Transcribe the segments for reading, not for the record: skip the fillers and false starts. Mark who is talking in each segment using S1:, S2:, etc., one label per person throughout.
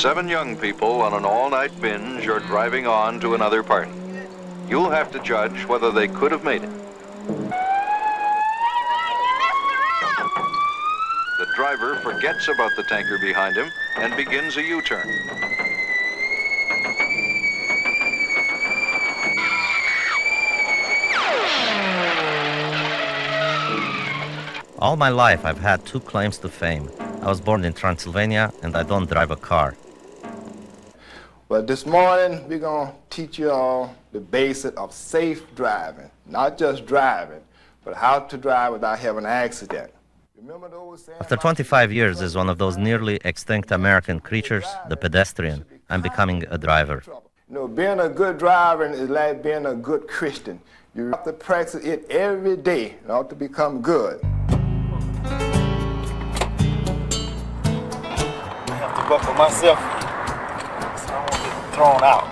S1: 7 young people on an all-night binge are driving on to another party. You'll have to judge whether they could have made it. The driver forgets about the tanker behind him and begins a U-turn.
S2: All my life, I've had 2 claims to fame. I was born in Transylvania, and I don't drive a car.
S3: But this morning, we're going to teach you all the basics of safe driving. Not just driving, but how to drive without having an accident. Remember those saying
S2: After 25 years as one of those nearly extinct American creatures, the pedestrian, I'm becoming a driver.
S3: You know, being a good driver is like being a good Christian. You have to practice it every day in order to become good.
S4: I have to buckle myself so I won't get thrown out.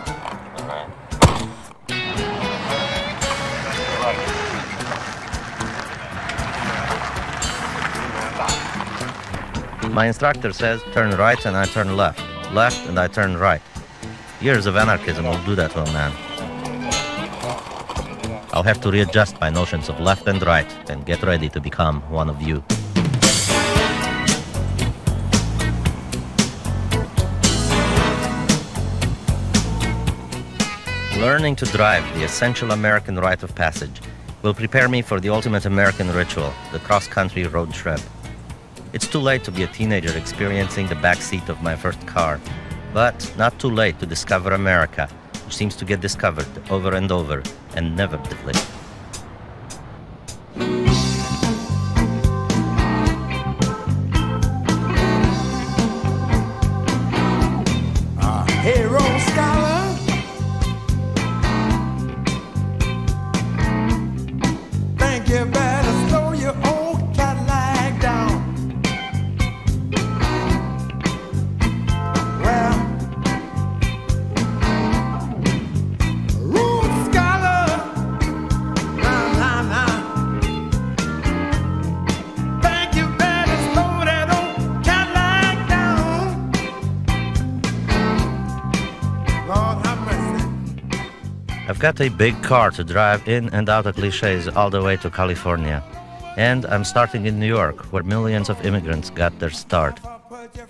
S2: My instructor says, turn right and I turn left, left and I turn right. Years of anarchism will do that to a man. I'll have to readjust my notions of left and right and get ready to become one of you. Learning to drive, the essential American rite of passage, will prepare me for the ultimate American ritual, the cross-country road trip. It's too late to be a teenager experiencing the backseat of my first car, but not too late to discover America, which seems to get discovered over and over and never deflate.
S5: Hey, road scholar, think you better slow your old Cadillac down. Well, road scholar, nah. Think you better slow that old Cadillac down. Lord have mercy.
S2: I've got a big car to drive in and out of cliches all the way to California. And I'm starting in New York, where millions of immigrants got their start.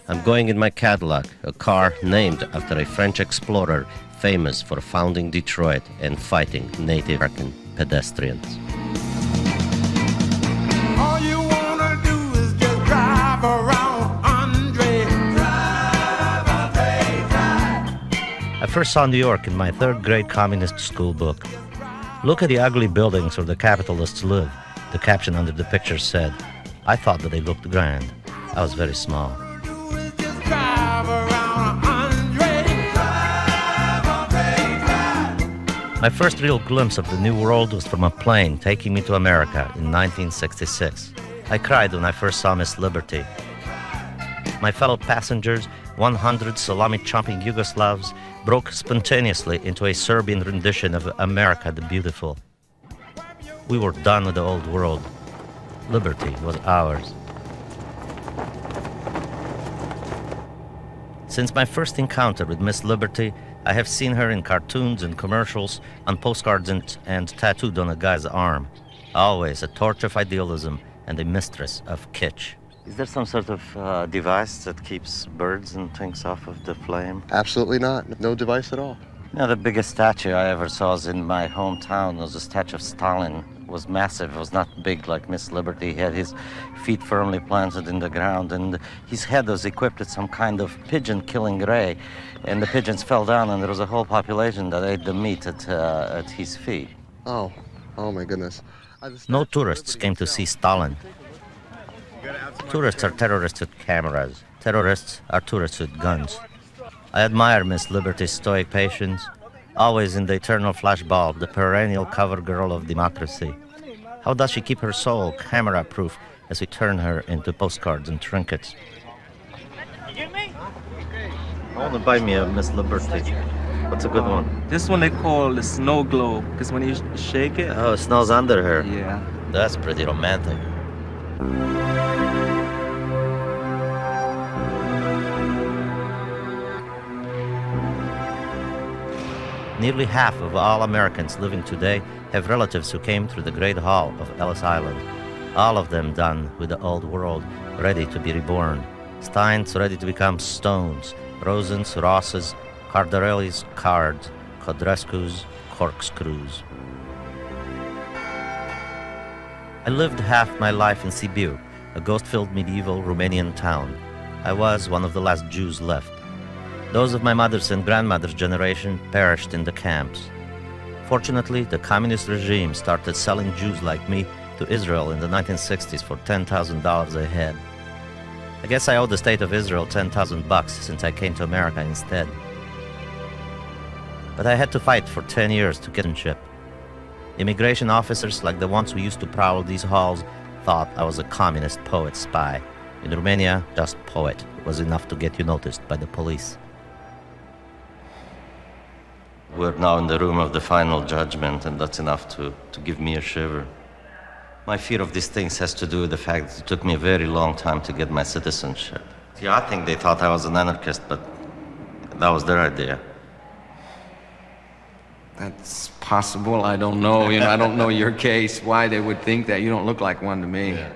S2: I'm going in my Cadillac, a car named after a French explorer famous for founding Detroit and fighting Native American pedestrians.
S5: All you wanna do is just drive around, Andre. Drive, Andre, drive.
S2: I first saw New York in my 3rd grade communist school book. Look at the ugly buildings where the capitalists live. The caption under the picture said, I thought that they looked grand. I was very small.
S5: Do is just drive around, Andre. Drive, Andre, drive.
S2: My first real glimpse of the new world was from a plane taking me to America in 1966. I cried when I first saw Miss Liberty. My fellow passengers, 100 salami-chomping Yugoslavs, broke spontaneously into a Serbian rendition of America the Beautiful. We were done with the old world. Liberty was ours. Since my first encounter with Miss Liberty, I have seen her in cartoons and commercials, on postcards and tattooed on a guy's arm. Always a torch of idealism and a mistress of kitsch. Is there some sort of device that keeps birds and things off of the flame?
S6: Absolutely not. No device at all.
S2: You know, the biggest statue I ever saw was in my hometown. It was a statue of Stalin. It was massive. It was not big like Miss Liberty. He had his feet firmly planted in the ground, and his head was equipped with some kind of pigeon-killing ray. And the pigeons fell down, and there was a whole population that ate the meat at his feet.
S6: Oh my goodness.
S2: No tourists came to see Stalin. Tourists are terrorists with cameras. Terrorists are tourists with guns. I admire Miss Liberty's stoic patience, always in the eternal flashbulb, the perennial cover girl of democracy. How does she keep her soul camera-proof as we turn her into postcards and trinkets? I want to buy me a Miss Liberty. What's a good one?
S7: This one they call the snow globe, because when you shake it...
S2: Oh, it snows under her.
S7: Yeah.
S2: That's pretty romantic. Nearly half of all Americans living today have relatives who came through the Great Hall of Ellis Island. All of them done with the old world, ready to be reborn. Steins ready to become stones, Rosens, Rosses, Cardarellis, cards, Codrescus, corkscrews. I lived half my life in Sibiu, a ghost-filled medieval Romanian town. I was one of the last Jews left. Those of my mother's and grandmother's generation perished in the camps. Fortunately, the communist regime started selling Jews like me to Israel in the 1960s for $10,000 a head. I guess I owe the state of Israel $10,000 since I came to America instead. But I had to fight for 10 years to get citizenship. Immigration officers like the ones who used to prowl these halls thought I was a communist poet spy. In Romania, just poet was enough to get you noticed by the police. We're now in the room of the final judgment, and that's enough to give me a shiver. My fear of these things has to do with the fact that it took me a very long time to get my citizenship. Yeah, I think they thought I was an anarchist, but that was their idea.
S8: That's possible. I don't know. I don't know your case, why they would think that. You don't look like one to me. Yeah.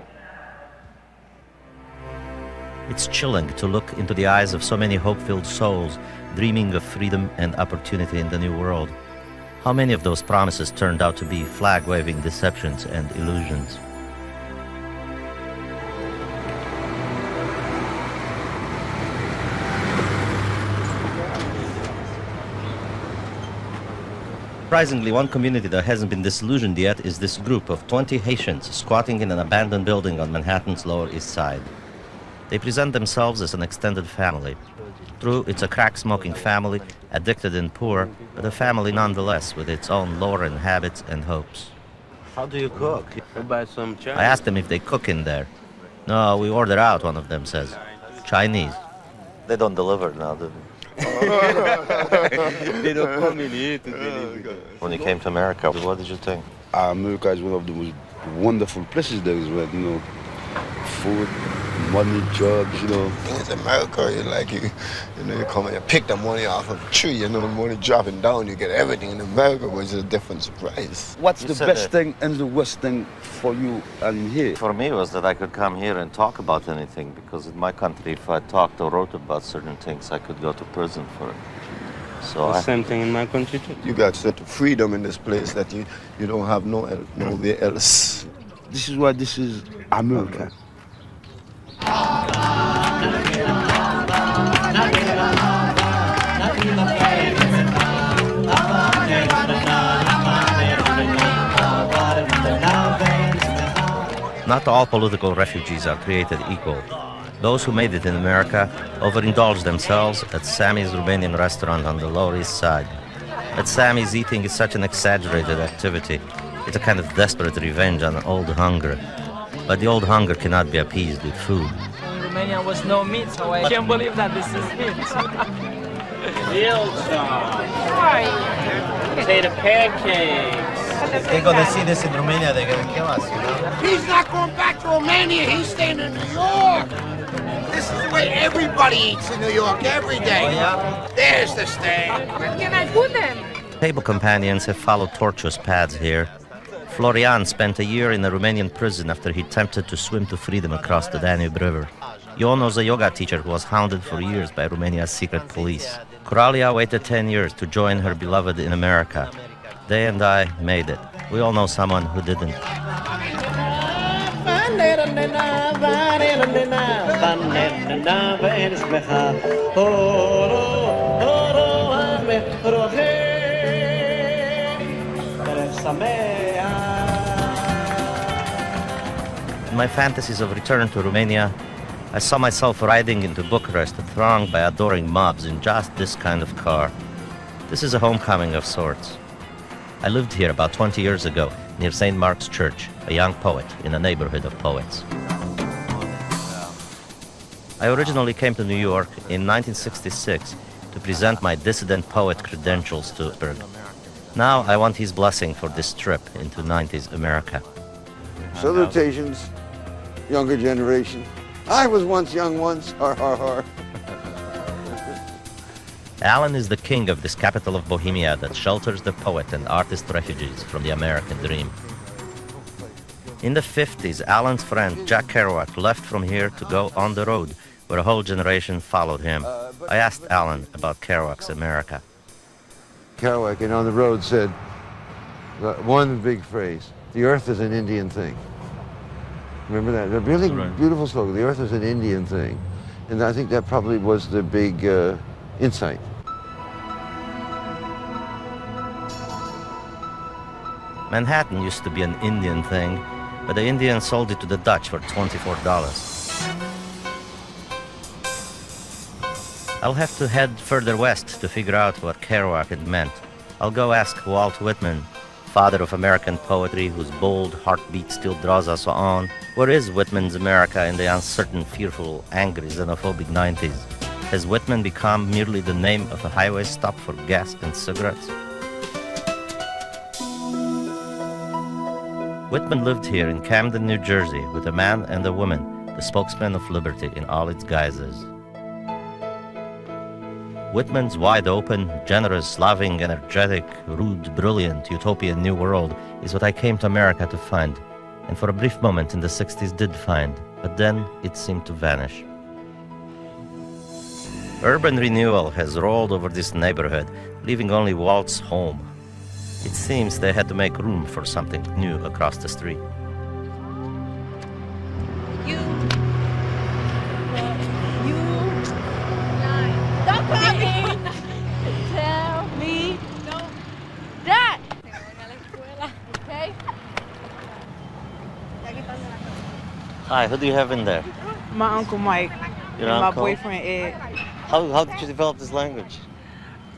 S2: It's chilling to look into the eyes of so many hope-filled souls dreaming of freedom and opportunity in the new world. How many of those promises turned out to be flag-waving deceptions and illusions? Surprisingly, one community that hasn't been disillusioned yet is this group of 20 Haitians squatting in an abandoned building on Manhattan's Lower East Side. They present themselves as an extended family. True, it's a crack-smoking family, addicted and poor, but a family nonetheless with its own lore and habits and hopes.
S9: How do you cook? We buy some Chinese.
S2: I asked them if they cook in there. No, we order out, one of them says. Chinese. They don't deliver now, do they?
S9: They don't come in here to deliver.
S2: When you came to America, what did you think?
S10: America is one of the most wonderful places there is, where, food, money, jobs,
S11: It's America, you come and you pick the money off of a tree, the money dropping down, you get everything. In America, which is a different surprise.
S10: What's the best thing and the worst thing for you and here?
S2: For me was that I could come here and talk about anything, because in my country, if I talked or wrote about certain things, I could go to prison for it. So
S9: the same thing in my country too.
S11: You got such freedom in this place that you don't have nowhere else.
S10: This is why this is America.
S2: Not all political refugees are created equal. Those who made it in America overindulge themselves at Sammy's Romanian restaurant on the Lower East Side. At Sammy's, eating is such an exaggerated activity. It's a kind of desperate revenge on old hunger. But the old hunger cannot be appeased with food.
S12: In Romania was no meat, so I can't believe that this is meat.
S9: Potato pancakes.
S13: If they're going to see this in Romania, they're going to kill us,
S5: He's not going back to Romania. He's staying in New York. This is the way everybody eats in New York every day.
S13: Oh, yeah?
S5: There's the stand.
S12: Where can I put them?
S2: Table companions have followed tortuous paths here. Florian spent a year in a Romanian prison after he attempted to swim to freedom across the Danube River. Iono's a yoga teacher who was hounded for years by Romania's secret police. Coralia waited 10 years to join her beloved in America. They and I made it. We all know someone who didn't. In my fantasies of return to Romania, I saw myself riding into Bucharest, thronged by adoring mobs in just this kind of car. This is a homecoming of sorts. I lived here about 20 years ago, near St. Mark's Church, a young poet in a neighborhood of poets. I originally came to New York in 1966 to present my dissident poet credentials to Berg. Now I want his blessing for this trip into 90s America.
S14: Salutations, younger generation. I was once young once, har har har.
S2: Alan is the king of this capital of Bohemia that shelters the poet and artist refugees from the American dream. In the 50s, Alan's friend Jack Kerouac left from here to go on the road, where a whole generation followed him. I asked Alan about Kerouac's America.
S14: Kerouac, and on the road, said one big phrase: "The earth is an Indian thing." Remember that? A really beautiful slogan. The earth is an Indian thing. And I think that probably was the big insight.
S2: Manhattan used to be an Indian thing, but the Indians sold it to the Dutch for $24. I'll have to head further west to figure out what Kerouac had meant. I'll go ask Walt Whitman, father of American poetry whose bold heartbeat still draws us on. Where is Whitman's America in the uncertain, fearful, angry, xenophobic 90s? Has Whitman become merely the name of a highway stop for gas and cigarettes? Whitman lived here in Camden, New Jersey, with a man and a woman, the spokesman of liberty in all its guises. Whitman's wide-open, generous, loving, energetic, rude, brilliant, utopian new world is what I came to America to find, and for a brief moment in the 60s did find, but then it seemed to vanish. Urban renewal has rolled over this neighborhood, leaving only Walt's home. It seems they had to make room for something new across the street.
S15: Don't call me. Tell me that. Okay?
S2: Hi, who do you have in there?
S16: My Uncle Mike
S2: Your
S16: and
S2: uncle?
S16: my boyfriend Ed.
S2: How did you develop this language?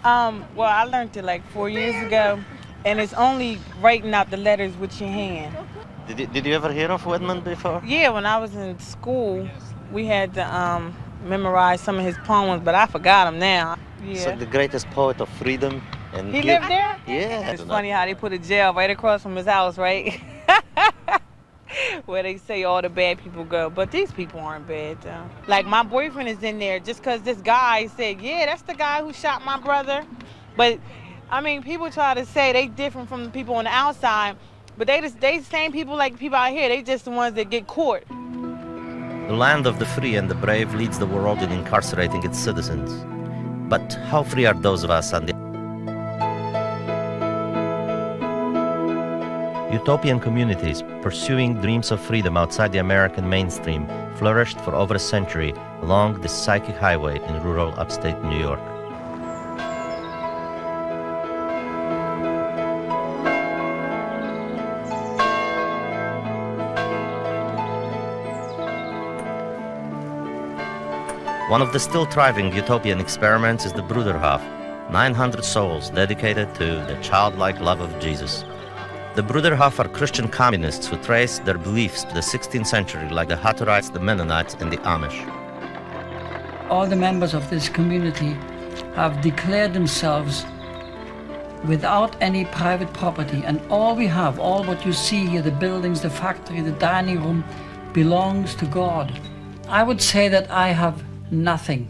S16: Well, I learned it like 4 years ago, and it's only writing out the letters with your hand.
S2: Did you ever hear of Whitman before?
S16: Yeah, when I was in school, we had to memorize some of his poems, but I forgot them now. Yeah.
S2: So the greatest poet of freedom. And
S16: He lived there?
S2: Yeah.
S16: It's funny how they put a jail right across from his house, right? Where they say all the bad people go, but these people aren't bad, though. Like, my boyfriend is in there just because this guy said, yeah, that's the guy who shot my brother. But, I mean, people try to say they different from the people on the outside, but they same people like people out here. They just the ones that get caught.
S2: The land of the free and the brave leads the world in incarcerating its citizens. But how free are those of us on the utopian communities pursuing dreams of freedom outside the American mainstream flourished for over a century along this psychic highway in rural upstate New York. One of the still thriving utopian experiments is the Bruderhof, 900 souls dedicated to the childlike love of Jesus. The Bruderhof are Christian communists who trace their beliefs to the 16th century, like the Hutterites, the Mennonites, and the Amish.
S17: All the members of this community have declared themselves without any private property, and all we have, all what you see here, the buildings, the factory, the dining room, belongs to God. I would say that I have nothing.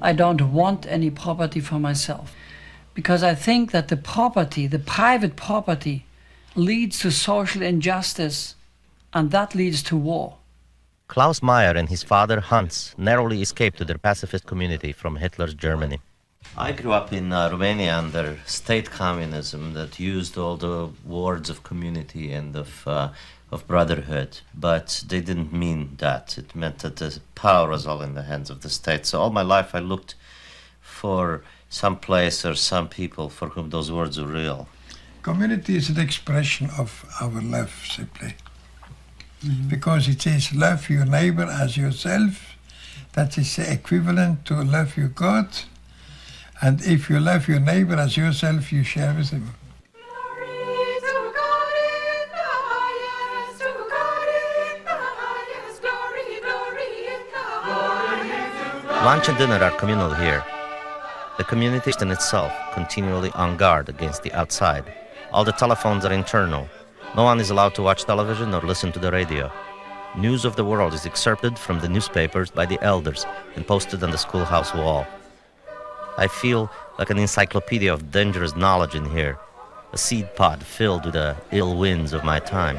S17: I don't want any property for myself, because I think that the property, the private property, leads to social injustice, and that leads to war.
S2: Klaus Meyer and his father Hans narrowly escaped to their pacifist community from Hitler's Germany. I grew up in Romania under state communism that used all the words of community and of brotherhood, but they didn't mean that. It meant that the power was all in the hands of the state. So all my life I looked for some place or some people for whom those words were real.
S18: Community is an expression of our love, simply. Because it says, love your neighbor as yourself. That is the equivalent to love your God. And if you love your neighbor as yourself, you share with him.
S2: Lunch and dinner are communal here. The community is in itself continually on guard against the outside. All the telephones are internal. No one is allowed to watch television or listen to the radio. News of the world is excerpted from the newspapers by the elders and posted on the schoolhouse wall. I feel like an encyclopedia of dangerous knowledge in here, a seed pod filled with the ill winds of my time.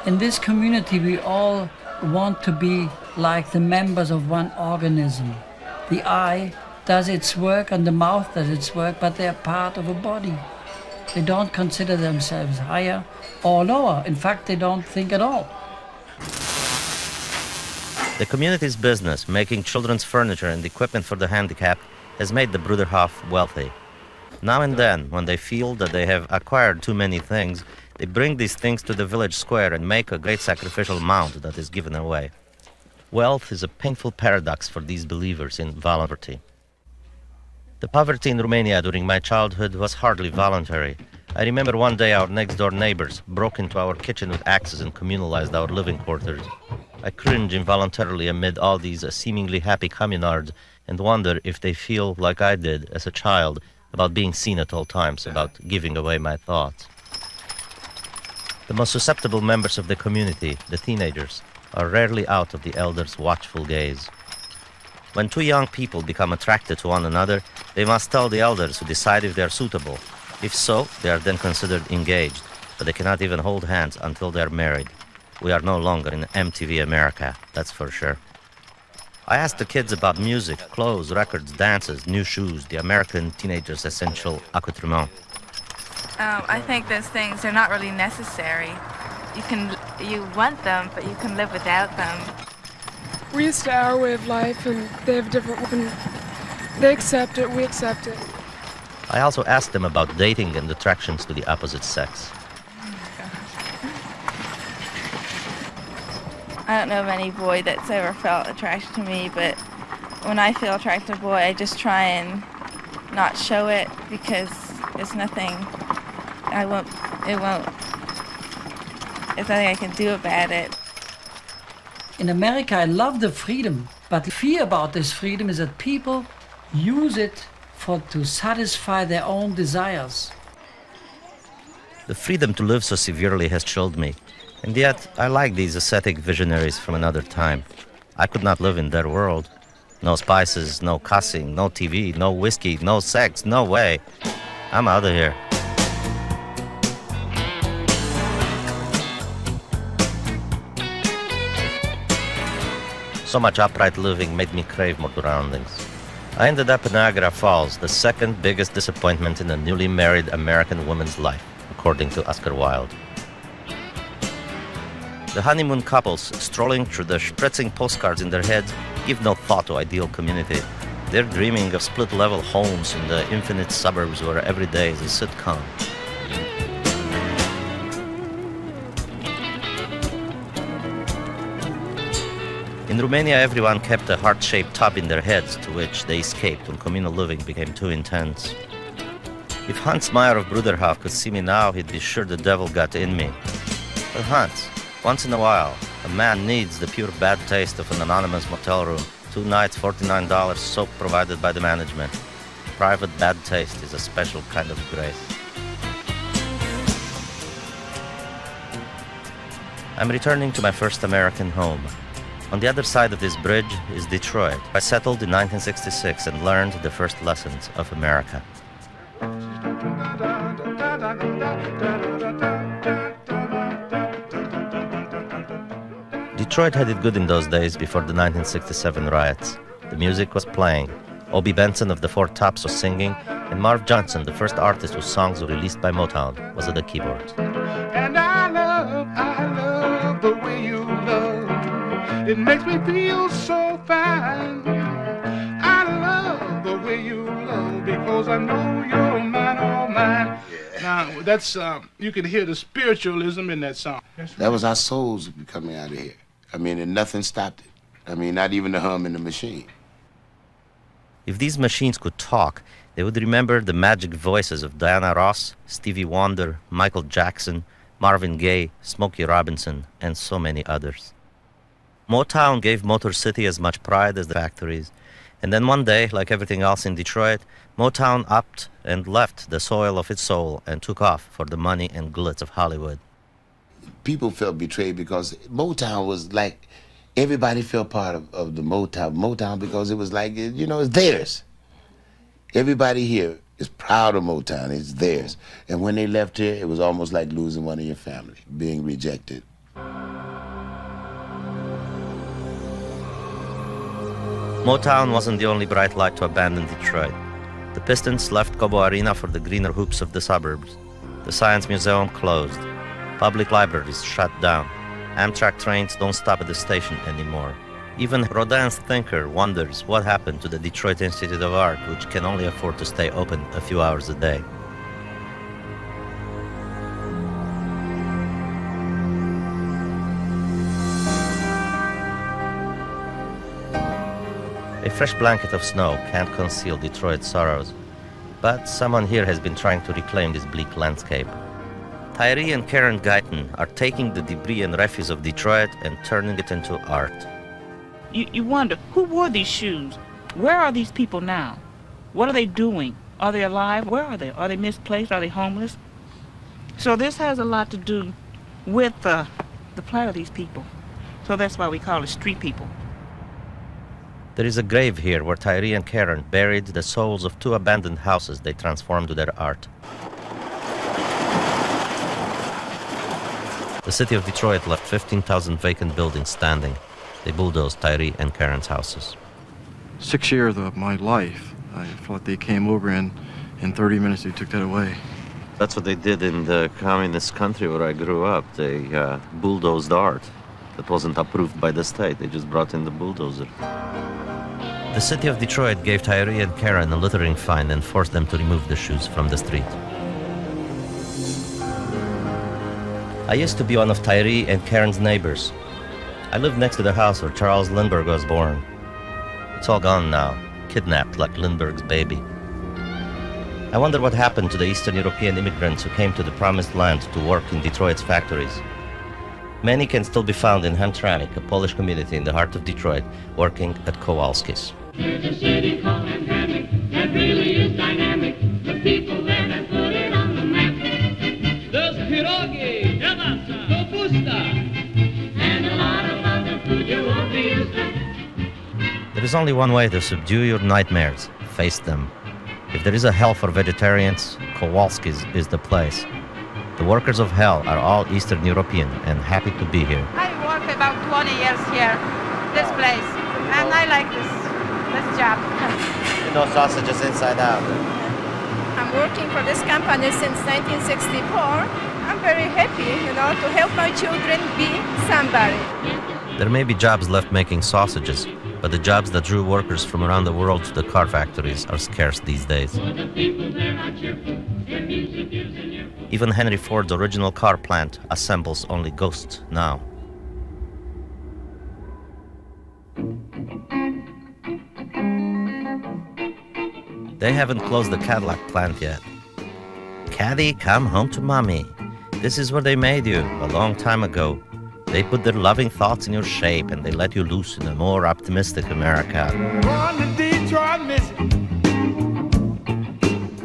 S17: In this community, we all want to be like the members of one organism. The eye does its work and the mouth does its work, but they're part of a body. They don't consider themselves higher or lower. In fact, they don't think at all.
S2: The community's business, making children's furniture and equipment for the handicapped, has made the Bruderhof wealthy. Now and then, when they feel that they have acquired too many things, they bring these things to the village square and make a great sacrificial mount that is given away. Wealth is a painful paradox for these believers in poverty. The poverty in Romania during my childhood was hardly voluntary. I remember one day our next-door neighbors broke into our kitchen with axes and communalized our living quarters. I cringe involuntarily amid all these seemingly happy communards and wonder if they feel like I did as a child about being seen at all times, about giving away my thoughts. The most susceptible members of the community, the teenagers, are rarely out of the elders' watchful gaze. When two young people become attracted to one another, they must tell the elders to decide if they are suitable. If so, they are then considered engaged, but they cannot even hold hands until they are married. We are no longer in MTV America, that's for sure. I asked the kids about music, clothes, records, dances, new shoes, the American teenager's essential accoutrement.
S19: I think those things are not really necessary. You want them, but you can live without them.
S20: We're used to our way of life, and they have different, and they accept it, we accept it.
S2: I also asked them about dating and attractions to the opposite sex.
S19: I don't know of any boy that's ever felt attraction to me, but when I feel attracted to a boy, I just try and not show it because there's nothing there's nothing I can do about it.
S17: In America, I love the freedom, but the fear about this freedom is that people use it to satisfy their own desires.
S2: The freedom to live so severely has chilled me, and yet I like these ascetic visionaries from another time. I could not live in their world. No spices, no cussing, no TV, no whiskey, no sex, no way. I'm out of here. So much upright living made me crave more surroundings. I ended up in Niagara Falls, the second biggest disappointment in a newly married American woman's life, according to Oscar Wilde. The honeymoon couples strolling through the spritzing postcards in their heads give no thought to ideal community. They're dreaming of split-level homes in the infinite suburbs where every day is a sitcom. In Romania, everyone kept a heart-shaped tub in their heads to which they escaped when communal living became too intense. If Hans Meyer of Bruderhof could see me now, he'd be sure the devil got in me. But Hans, once in a while, a man needs the pure bad taste of an anonymous motel room, 2 nights, $49, soap provided by the management. Private bad taste is a special kind of grace. I'm returning to my first American home. On the other side of this bridge is Detroit. I settled in 1966 and learned the first lessons of America. Detroit had it good in those days before the 1967 riots. The music was playing. Obie Benson of the Four Tops was singing, and Marv Johnson, the first artist whose songs were released by Motown, was at the keyboards.
S5: And I love the way you love. It makes me feel so fine. I love the way you love because I know you're mine, all mine. Now, that's, you can hear the spiritualism in that song.
S11: That was our souls coming out of here. I mean, and nothing stopped it. I mean, not even the hum in the machine.
S2: If these machines could talk, they would remember the magic voices of Diana Ross, Stevie Wonder, Michael Jackson, Marvin Gaye, Smokey Robinson, and so many others. Motown gave Motor City as much pride as the factories. And then one day, like everything else in Detroit, Motown upped and left the soil of its soul and took off for the money and glitz of Hollywood.
S11: People felt betrayed because Motown was like, everybody felt part of the Motown because it was like, you know, it's theirs.
S21: Everybody here is proud of Motown. It's theirs. And when they left here, it was almost like losing one of your family, being rejected.
S2: Motown wasn't the only bright light to abandon Detroit. The Pistons left Cobo Arena for the greener hoops of the suburbs. The Science Museum closed. Public libraries shut down. Amtrak trains don't stop at the station anymore. Even Rodin's thinker wonders what happened to the Detroit Institute of Art, which can only afford to stay open a few hours a day. A fresh blanket of snow can't conceal Detroit's sorrows, but someone here has been trying to reclaim this bleak landscape. Tyree and Karen Guyton are taking the debris and refuse of Detroit and turning it into art.
S22: You wonder, who wore these shoes? Where are these people now? What are they doing? Are they alive? Where are they? Are they misplaced? Are they homeless? So this has a lot to do with the plight of these people. So that's why we call it street people.
S2: There is a grave here where Tyree and Karen buried the souls of 2 abandoned houses they transformed to their art. The city of Detroit left 15,000 vacant buildings standing. They bulldozed Tyree and Karen's houses.
S23: 6 years of my life, I felt they came over and in 30 minutes they took that away.
S2: That's what they did in the communist country where I grew up. They bulldozed art that wasn't approved by the state. They just brought in the bulldozer. The city of Detroit gave Tyree and Karen a littering fine and forced them to remove the shoes from the street. I used to be one of Tyree and Karen's neighbors. I lived next to the house where Charles Lindbergh was born. It's all gone now, kidnapped like Lindbergh's baby. I wonder what happened to the Eastern European immigrants who came to the Promised Land to work in Detroit's factories. Many can still be found in Hamtramck, a Polish community in the heart of Detroit, working at Kowalski's.
S24: There's a city called Hamtramck that really is dynamic. The people there that put it on the map. There's pierogi, kapusta, and a lot of other food you won't be used to.
S2: There is only one way to subdue your nightmares. Face them. If there is a hell for vegetarians, Kowalski's is the place. The workers of hell are all Eastern European and happy to be here.
S16: I work about 20 years here, this place, and I like this job.
S13: You know sausages inside out.
S19: I'm working for this company since 1964. I'm very happy, to help my children be somebody.
S2: There may be jobs left making sausages, but the jobs that drew workers from around the world to the car factories are scarce these days. Even Henry Ford's original car plant assembles only ghosts now. They haven't closed the Cadillac plant yet. Caddy, come home to mommy. This is where they made you a long time ago. They put their loving thoughts in your shape and they let you loose in a more optimistic America.
S5: Going to Detroit, Michigan.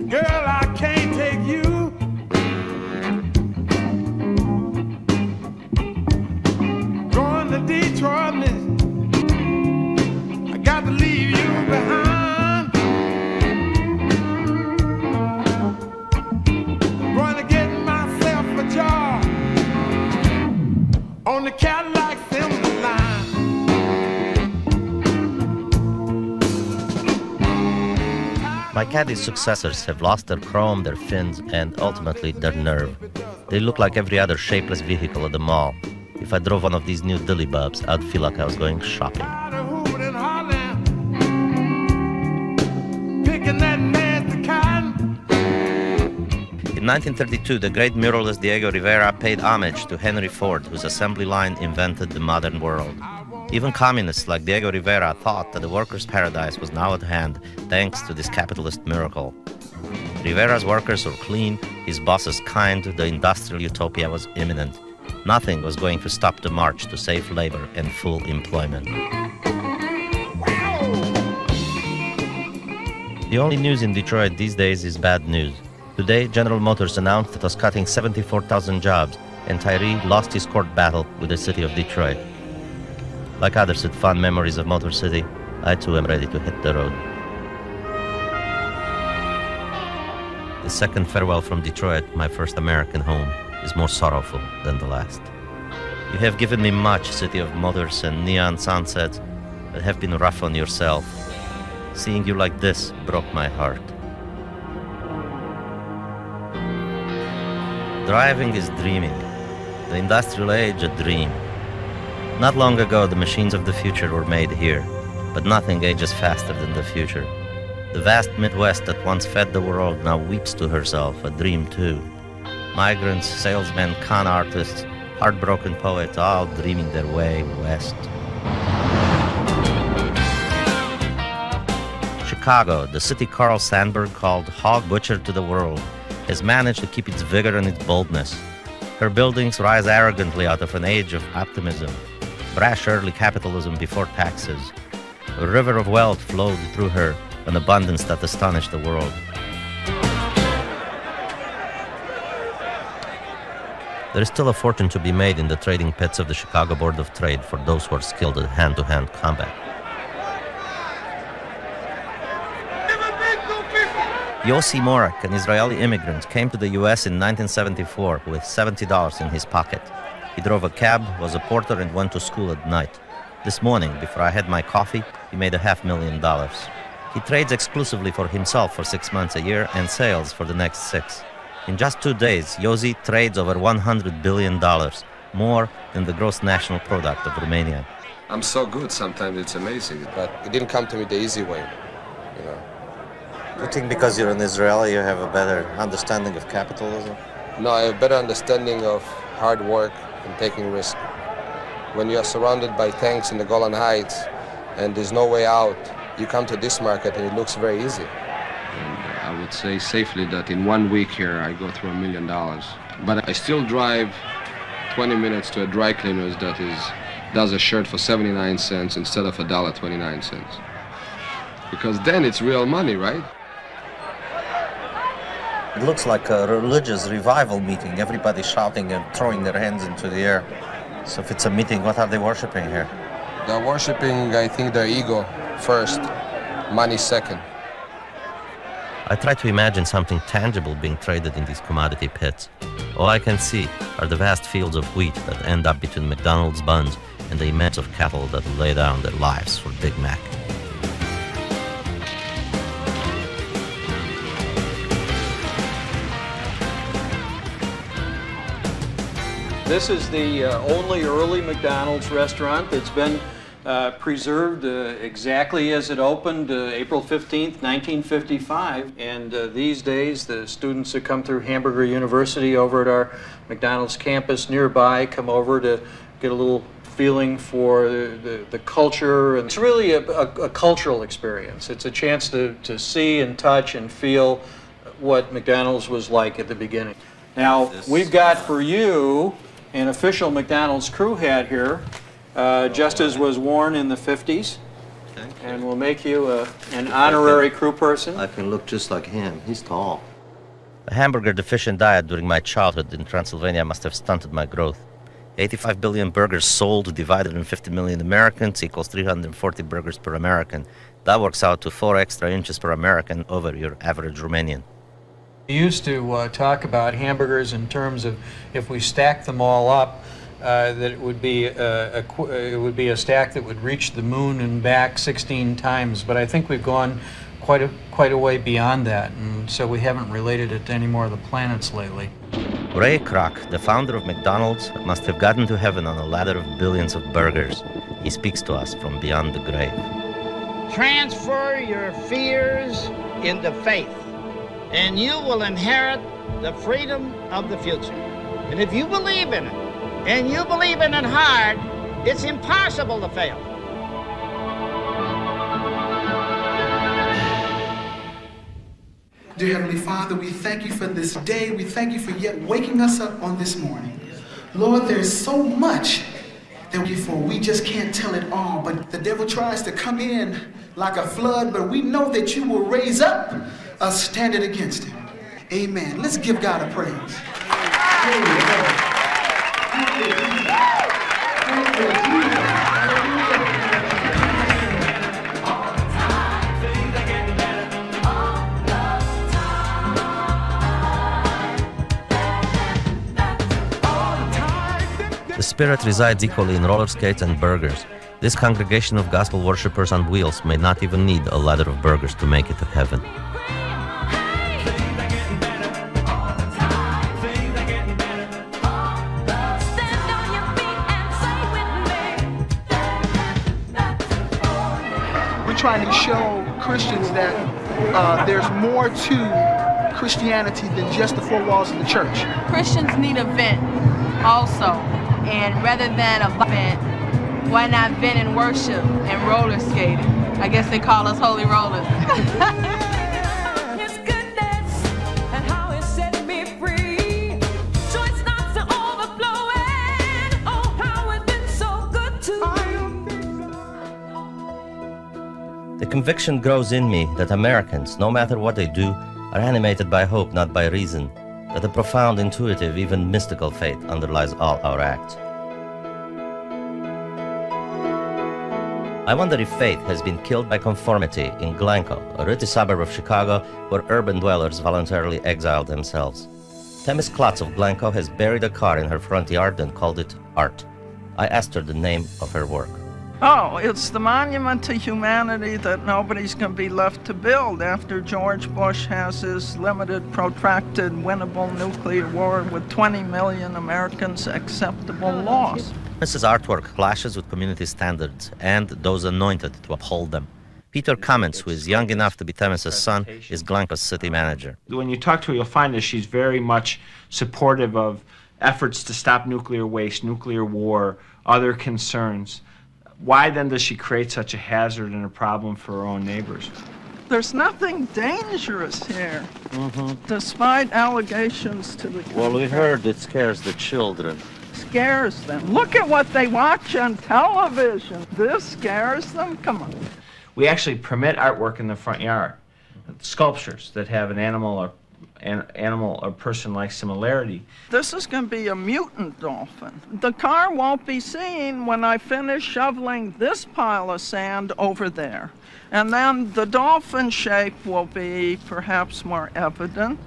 S5: Girl, I can't take you. Going to Detroit, Michigan. I got to leave you behind. Going to get myself a job on the Cadillac assembly line.
S2: My Caddy's successors have lost their chrome, their fins, and ultimately their nerve. They look like every other shapeless vehicle at the mall. If I drove one of these new dilly bubs, I'd feel like I was going shopping.
S5: Picking that nasty cotton.
S2: In 1932, the great muralist Diego Rivera paid homage to Henry Ford, whose assembly line invented the modern world. Even communists like Diego Rivera thought that the workers' paradise was now at hand, thanks to this capitalist miracle. Rivera's workers were clean, his bosses kind, the industrial utopia was imminent. Nothing was going to stop the march to safe labor and full employment. The only news in Detroit these days is bad news. Today, General Motors announced it was cutting 74,000 jobs, and Tyree lost his court battle with the city of Detroit. Like others with fond memories of Motor City, I too am ready to hit the road. The second farewell from Detroit, my first American home, is more sorrowful than the last. You have given me much, city of motors and neon sunsets, but have been rough on yourself. Seeing you like this broke my heart. Driving is dreaming. The industrial age, a dream. Not long ago, the machines of the future were made here, but nothing ages faster than the future. The vast Midwest that once fed the world now weeps to herself, a dream too. Migrants, salesmen, con artists, heartbroken poets, all dreaming their way west. Chicago, the city Carl Sandburg called Hog Butcher to the world, has managed to keep its vigor and its boldness. Her buildings rise arrogantly out of an age of optimism, brash early capitalism before taxes. A river of wealth flowed through her, an abundance that astonished the world. There is still a fortune to be made in the trading pits of the Chicago Board of Trade for those who are skilled at hand-to-hand combat. Yossi Morak, an Israeli immigrant, came to the U.S. in 1974 with $70 in his pocket. He drove a cab, was a porter, and went to school at night. This morning, before I had my coffee, he made $500,000. He trades exclusively for himself for 6 months a year and sales for the next 6. In just 2 days, Yossi trades over $100 billion, more than the gross national product of Romania.
S1: I'm so good, sometimes it's amazing, but it didn't come to me the easy way, you know.
S2: You think because you're an Israeli, you have a better understanding of capitalism?
S1: No, I have a better understanding of hard work and taking risk. When you are surrounded by tanks in the Golan Heights and there's no way out, you come to this market and it looks very easy.
S21: I would say safely that in 1 week here I go through $1 million. But I still drive 20 minutes to a dry cleaner's that does a shirt for 79 cents instead of $1.29. Because then it's real money, right?
S2: It looks like a religious revival meeting, everybody shouting and throwing their hands into the air. So if it's a meeting, what are they worshiping here?
S1: They're worshiping, I think, their ego first, money second.
S2: I try to imagine something tangible being traded in these commodity pits. All I can see are the vast fields of wheat that end up between McDonald's buns and the immense of cattle that lay down their lives for Big Mac.
S3: This is the only early McDonald's restaurant that's been preserved exactly as it opened April 15th, 1955. And these days, the students that come through Hamburger University over at our McDonald's campus nearby come over to get a little feeling for the culture. And it's really a cultural experience. It's a chance to see and touch and feel what McDonald's was like at the beginning. Now, we've got for you an official McDonald's crew hat here, just as was worn in the 50s. And we'll make you an honorary crew person.
S2: I can look just like him. He's tall. A hamburger-deficient diet during my childhood in Transylvania must have stunted my growth. 85 billion burgers sold divided in 50 million Americans equals 340 burgers per American. That works out to 4 extra inches per American over your average Romanian.
S3: We used to talk about hamburgers in terms of if we stack them all up, that it would be a stack that would reach the moon and back 16 times. But I think we've gone quite a way beyond that, and so we haven't related it to any more of the planets lately.
S2: Ray Kroc, the founder of McDonald's, must have gotten to heaven on a ladder of billions of burgers. He speaks to us from beyond the grave.
S4: Transfer your fears into faith, and you will inherit the freedom of the future. And if you believe in it, and you believe in it hard, it's impossible to fail.
S6: Dear Heavenly Father, we thank you for this day. We thank you for yet waking us up on this morning. Lord, there's so much that we just can't tell it all, but the devil tries to come in like a flood, but we know that you will raise up a standard against him. Amen. Let's give God a praise.
S2: The spirit resides equally in roller skates and burgers. This congregation of gospel worshippers on wheels may not even need a ladder of burgers to make it to heaven.
S6: We're trying to show Christians that there's more to Christianity than just the four walls of the church.
S15: Christians need a vent also, and rather than a vent, why not vent and worship and roller skating? I guess they call us holy rollers. His goodness and how it set me free. Joy starts to overflowing. Oh, how it's been so good to me.
S2: The conviction grows in me that Americans, no matter what they do, are animated by hope, not by reason, that a profound, intuitive, even mystical faith underlies all our acts. I wonder if faith has been killed by conformity in Glencoe, a ritzy suburb of Chicago where urban dwellers voluntarily exiled themselves. Themis Klotz of Glencoe has buried a car in her front yard and called it art. I asked her the name of her work.
S7: Oh, it's the monument to humanity that nobody's going to be left to build after George Bush has his limited, protracted, winnable nuclear war with 20 million Americans' acceptable loss.
S2: Mrs. Artwork clashes with community standards and those anointed to uphold them. Peter Cummins, who is young enough to be Themis' son, is Glencoe's city manager.
S8: When you talk to her, you'll find that she's very much supportive of efforts to stop nuclear waste, nuclear war, other concerns. Why then does she create such a hazard and a problem for her own neighbors?
S7: There's nothing dangerous here, despite allegations to the contrary.
S2: Well, we heard it scares the children.
S7: Scares them. Look at what they watch on television. This scares them? Come on.
S8: We actually permit artwork in the front yard, sculptures that have an animal or person-like similarity.
S7: This is going to be a mutant dolphin. The car won't be seen when I finish shoveling this pile of sand over there. And then the dolphin shape will be perhaps more evident.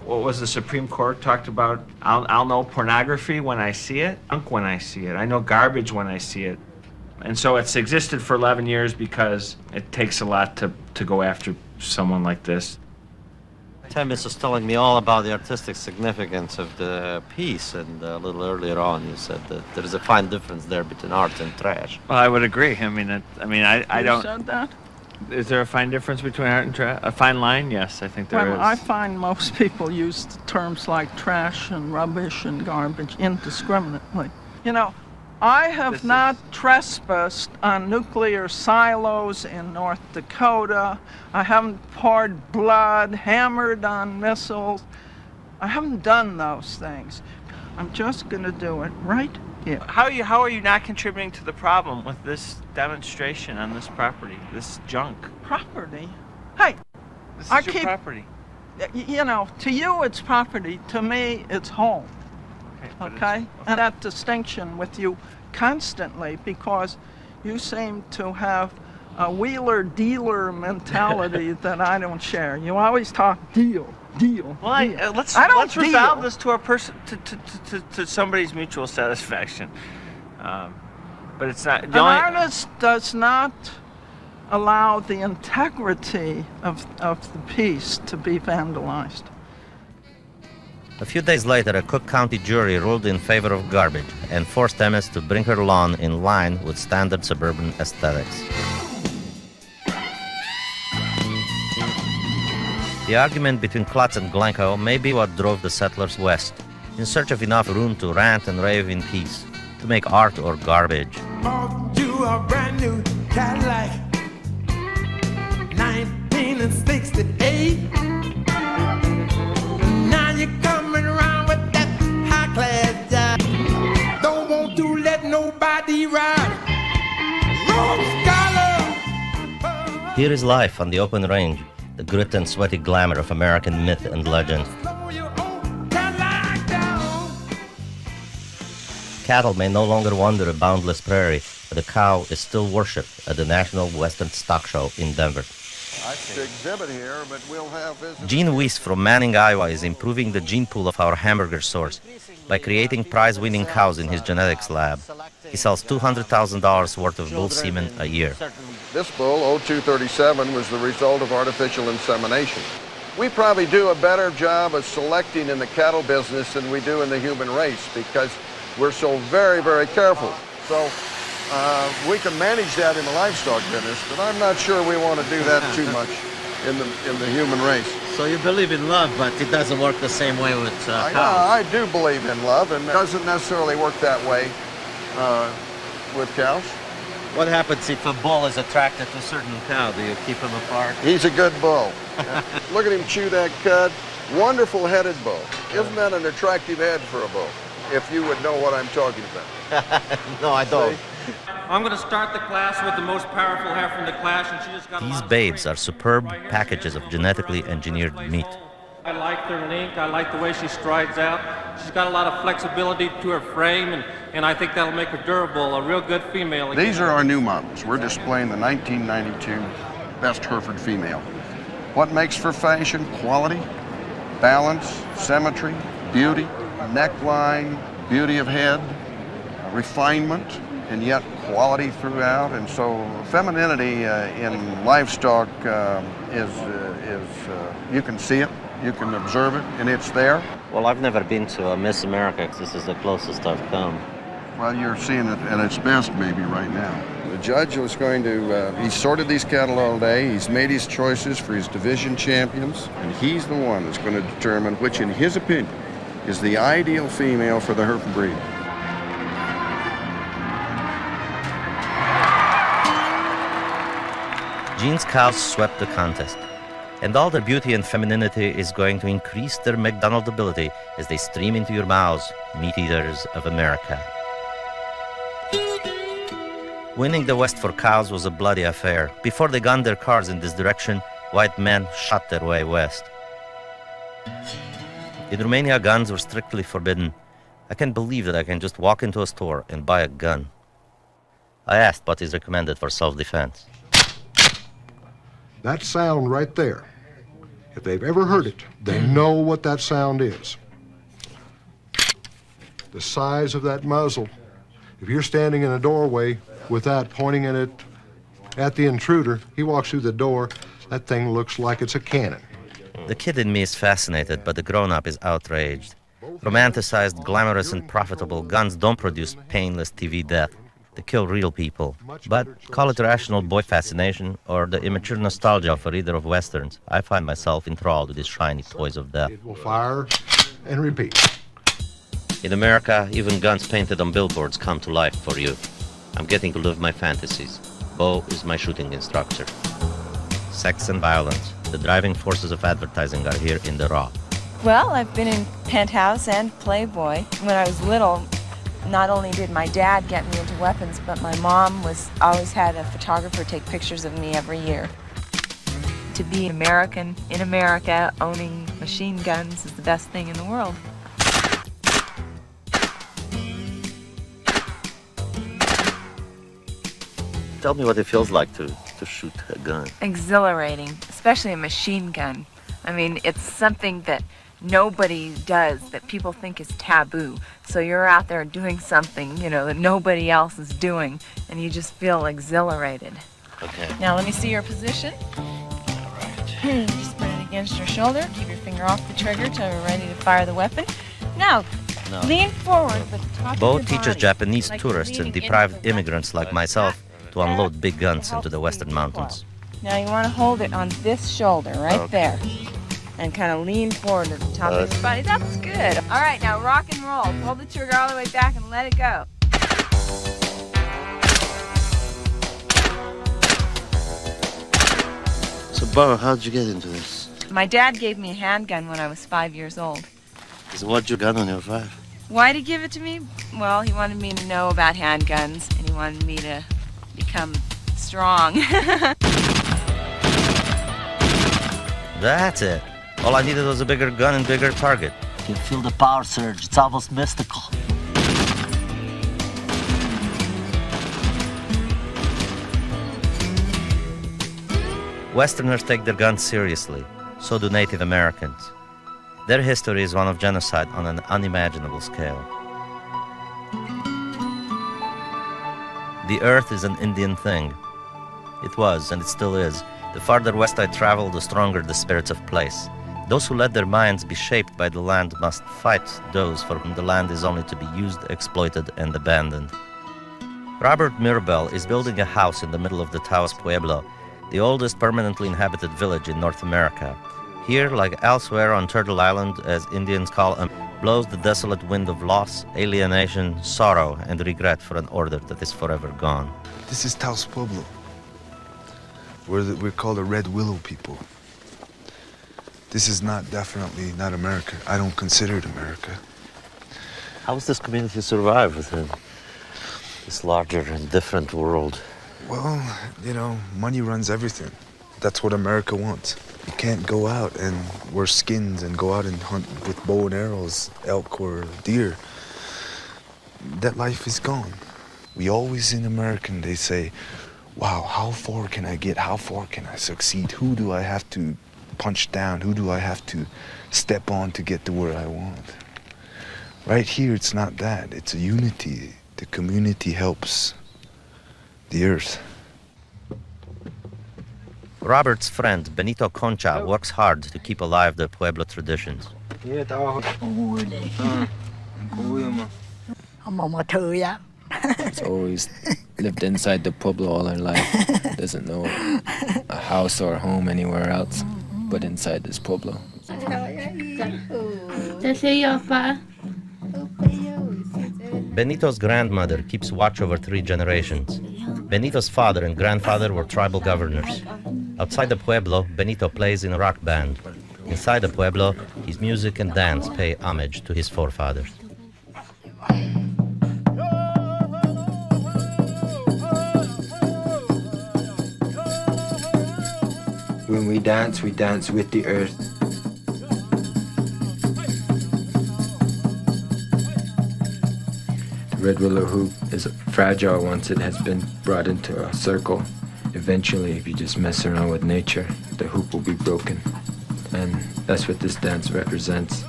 S8: What was the Supreme Court talked about? I'll know pornography when I see it, junk when I see it. I know garbage when I see it. And so it's existed for 11 years because it takes a lot to go after someone like this.
S2: Themis was telling me all about the artistic significance of the piece, and a little earlier on you said that there is a fine difference there between art and trash.
S8: Well, I would agree. I don't...
S7: You said that?
S8: Is there a fine difference between art and trash? A fine line? Yes, I think there is.
S7: I find most people use terms like trash and rubbish and garbage indiscriminately. You know, I have not trespassed on nuclear silos in North Dakota. I haven't poured blood, hammered on missiles. I haven't done those things. I'm just going to do it right here.
S8: How are you not contributing to the problem with this demonstration on this property, this junk?
S7: Property? Hey,
S8: this is your property.
S7: You know, to you it's property. To me, it's home. Okay? And that distinction with you constantly, because you seem to have a wheeler-dealer mentality that I don't share. You always talk deal.
S8: Well, let's resolve this to our to somebody's mutual satisfaction. But it's not.
S7: An artist does not allow the integrity of the piece to be vandalized.
S2: A few days later, a Cook County jury ruled in favor of garbage and forced Themis to bring her lawn in line with standard suburban aesthetics. The argument between Klotz and Glencoe may be what drove the settlers west, in search of enough room to rant and rave in peace, to make art or garbage.
S24: Bought you a brand new Cadillac, 1968. Now you're coming around with that high-class job. Don't want to let nobody ride. Road scholar.
S2: Here is life on the open range, the grit and sweaty glamour of American myth and legend. Cattle may no longer wander a boundless prairie, but the cow is still worshipped at the National Western Stock Show in Denver.
S14: Exhibit here, but we'll have
S2: Gene Weiss from Manning, Iowa is improving the gene pool of our hamburger source. By creating prize-winning cows in his genetics lab, he sells $200,000 worth of bull semen a year.
S9: This bull, 0237, was the result of artificial insemination. We probably do a better job of selecting in the cattle business than we do in the human race because we're so very, very careful. So we can manage that in the livestock business, but I'm not sure we want to do that too much in the human race.
S13: So you believe in love, but it doesn't work the same way with cows.
S9: I do believe in love, and it doesn't necessarily work that way with cows.
S13: What happens if a bull is attracted to a certain cow? Do you keep them apart?
S9: He's a good bull. Look at him chew that cud. Wonderful headed bull. Isn't that an attractive head for a bull? If you would know what I'm talking about.
S13: No, I don't.
S10: I'm going to start the class with the most powerful heifer in the class, and she just got
S2: These babes are superb packages of genetically engineered meat.
S10: I like their link. I like the way she strides out. She's got a lot of flexibility to her frame, and I think that'll make her durable, a real good female. Again.
S9: These are our new models. We're displaying the 1992 best Hereford female. What makes for fashion? Quality, balance, symmetry, beauty, neckline, beauty of head, refinement, and yet quality throughout. And so femininity in livestock is you can see it, you can observe it, and it's there.
S2: Well, I've never been to a Miss America because this is the closest I've come.
S9: Well, you're seeing it at its best maybe right now. The judge was going to, he sorted these cattle all day, he's made his choices for his division champions, and he's the one that's going to determine which, in his opinion, is the ideal female for the Hereford breed.
S2: Jean's cows swept the contest, and all their beauty and femininity is going to increase their McDonald'ability as they stream into your mouths, meat eaters of America. Winning the West for cows was a bloody affair. Before they gunned their cars in this direction, white men shot their way west. In Romania, guns were strictly forbidden. I can't believe that I can just walk into a store and buy a gun. I asked what is recommended for self-defense.
S12: That sound right there, if they've ever heard it, they know what that sound is. The size of that muzzle, if you're standing in a doorway with that pointing at it at the intruder, he walks through the door, that thing looks like it's a cannon.
S2: The kid in me is fascinated, but the grown-up is outraged. Romanticized, glamorous, and profitable guns don't produce painless TV death. They kill real people. But call it rational boy fascination or the immature nostalgia of a reader of westerns, I find myself enthralled with these shiny toys of death.
S12: It will fire and repeat.
S2: In America, even guns painted on billboards come to life for you. I'm getting to live my fantasies. Bo is my shooting instructor. Sex and violence, the driving forces of advertising, are here in the raw.
S18: Well, I've been in Penthouse and Playboy. When I was little, not only did my dad get me into weapons, but my mom always had a photographer take pictures of me every year. To be American in America, owning machine guns is the best thing in the world.
S2: Tell me what it feels like to shoot a gun.
S18: Exhilarating, especially a machine gun. I mean, it's something that nobody does, that people think is taboo. So you're out there doing something, that nobody else is doing, and you just feel exhilarated.
S2: Okay.
S18: Now let me see your position. All right. Just put it against your shoulder. Keep your finger off the trigger till you're ready to fire the weapon. Now, lean forward with the top
S2: Bo
S18: of your
S2: teaches
S18: body,
S2: Japanese
S18: like
S2: tourists
S18: you're
S2: and
S18: leaning
S2: deprived
S18: into
S2: immigrants like myself to unload big guns into the Western mountains.
S18: Now you want to hold it on this shoulder right there and kind of lean forward to the top of your body. That's good. All right, now rock and roll. Pull the trigger all the way back and let it go.
S2: So, Bo, how'd you get into this?
S18: My dad gave me a handgun when I was 5 years old.
S2: So what'd you gun on your 5?
S18: Why'd he give it to me? Well, he wanted me to know about handguns, and he wanted me to become strong.
S2: That's it. All I needed was a bigger gun and bigger target.
S13: You feel the power surge. It's almost mystical.
S2: Westerners take their guns seriously. So do Native Americans. Their history is one of genocide on an unimaginable scale. The earth is an Indian thing. It was, and it still is. The farther west I travel, the stronger the spirits of place. Those who let their minds be shaped by the land must fight those for whom the land is only to be used, exploited, and abandoned. Robert Mirabel is building a house in the middle of the Taos Pueblo, the oldest permanently inhabited village in North America. Here, like elsewhere on Turtle Island, as Indians call them, blows the desolate wind of loss, alienation, sorrow, and regret for an order that is forever gone.
S11: This is Taos Pueblo. We're called the Red Willow people. This is definitely not America. I don't consider it America.
S2: How does this community survive within this larger and different world?
S11: Well, money runs everything. That's what America wants. You can't go out and wear skins and go out and hunt with bow and arrows, elk or deer. That life is gone. We always in American, they say, wow, how far can I get? How far can I succeed? Who do I have to punch down? Who do I have to step on to get to where I want? Right here, it's not that. It's a unity. The community helps the earth.
S2: Robert's friend, Benito Concha, works hard to keep alive the Pueblo traditions.
S17: It's always lived inside the Pueblo all our life. Doesn't know a house or a home anywhere else but inside this Pueblo.
S2: Benito's grandmother keeps watch over 3 generations. Benito's father and grandfather were tribal governors. Outside the Pueblo, Benito plays in a rock band. Inside the Pueblo, his music and dance pay homage to his forefathers.
S17: When we dance with the earth. The red willow hoop is fragile once it has been brought into a circle. Eventually, if you just mess around with nature, the hoop will be broken. And that's what this dance represents.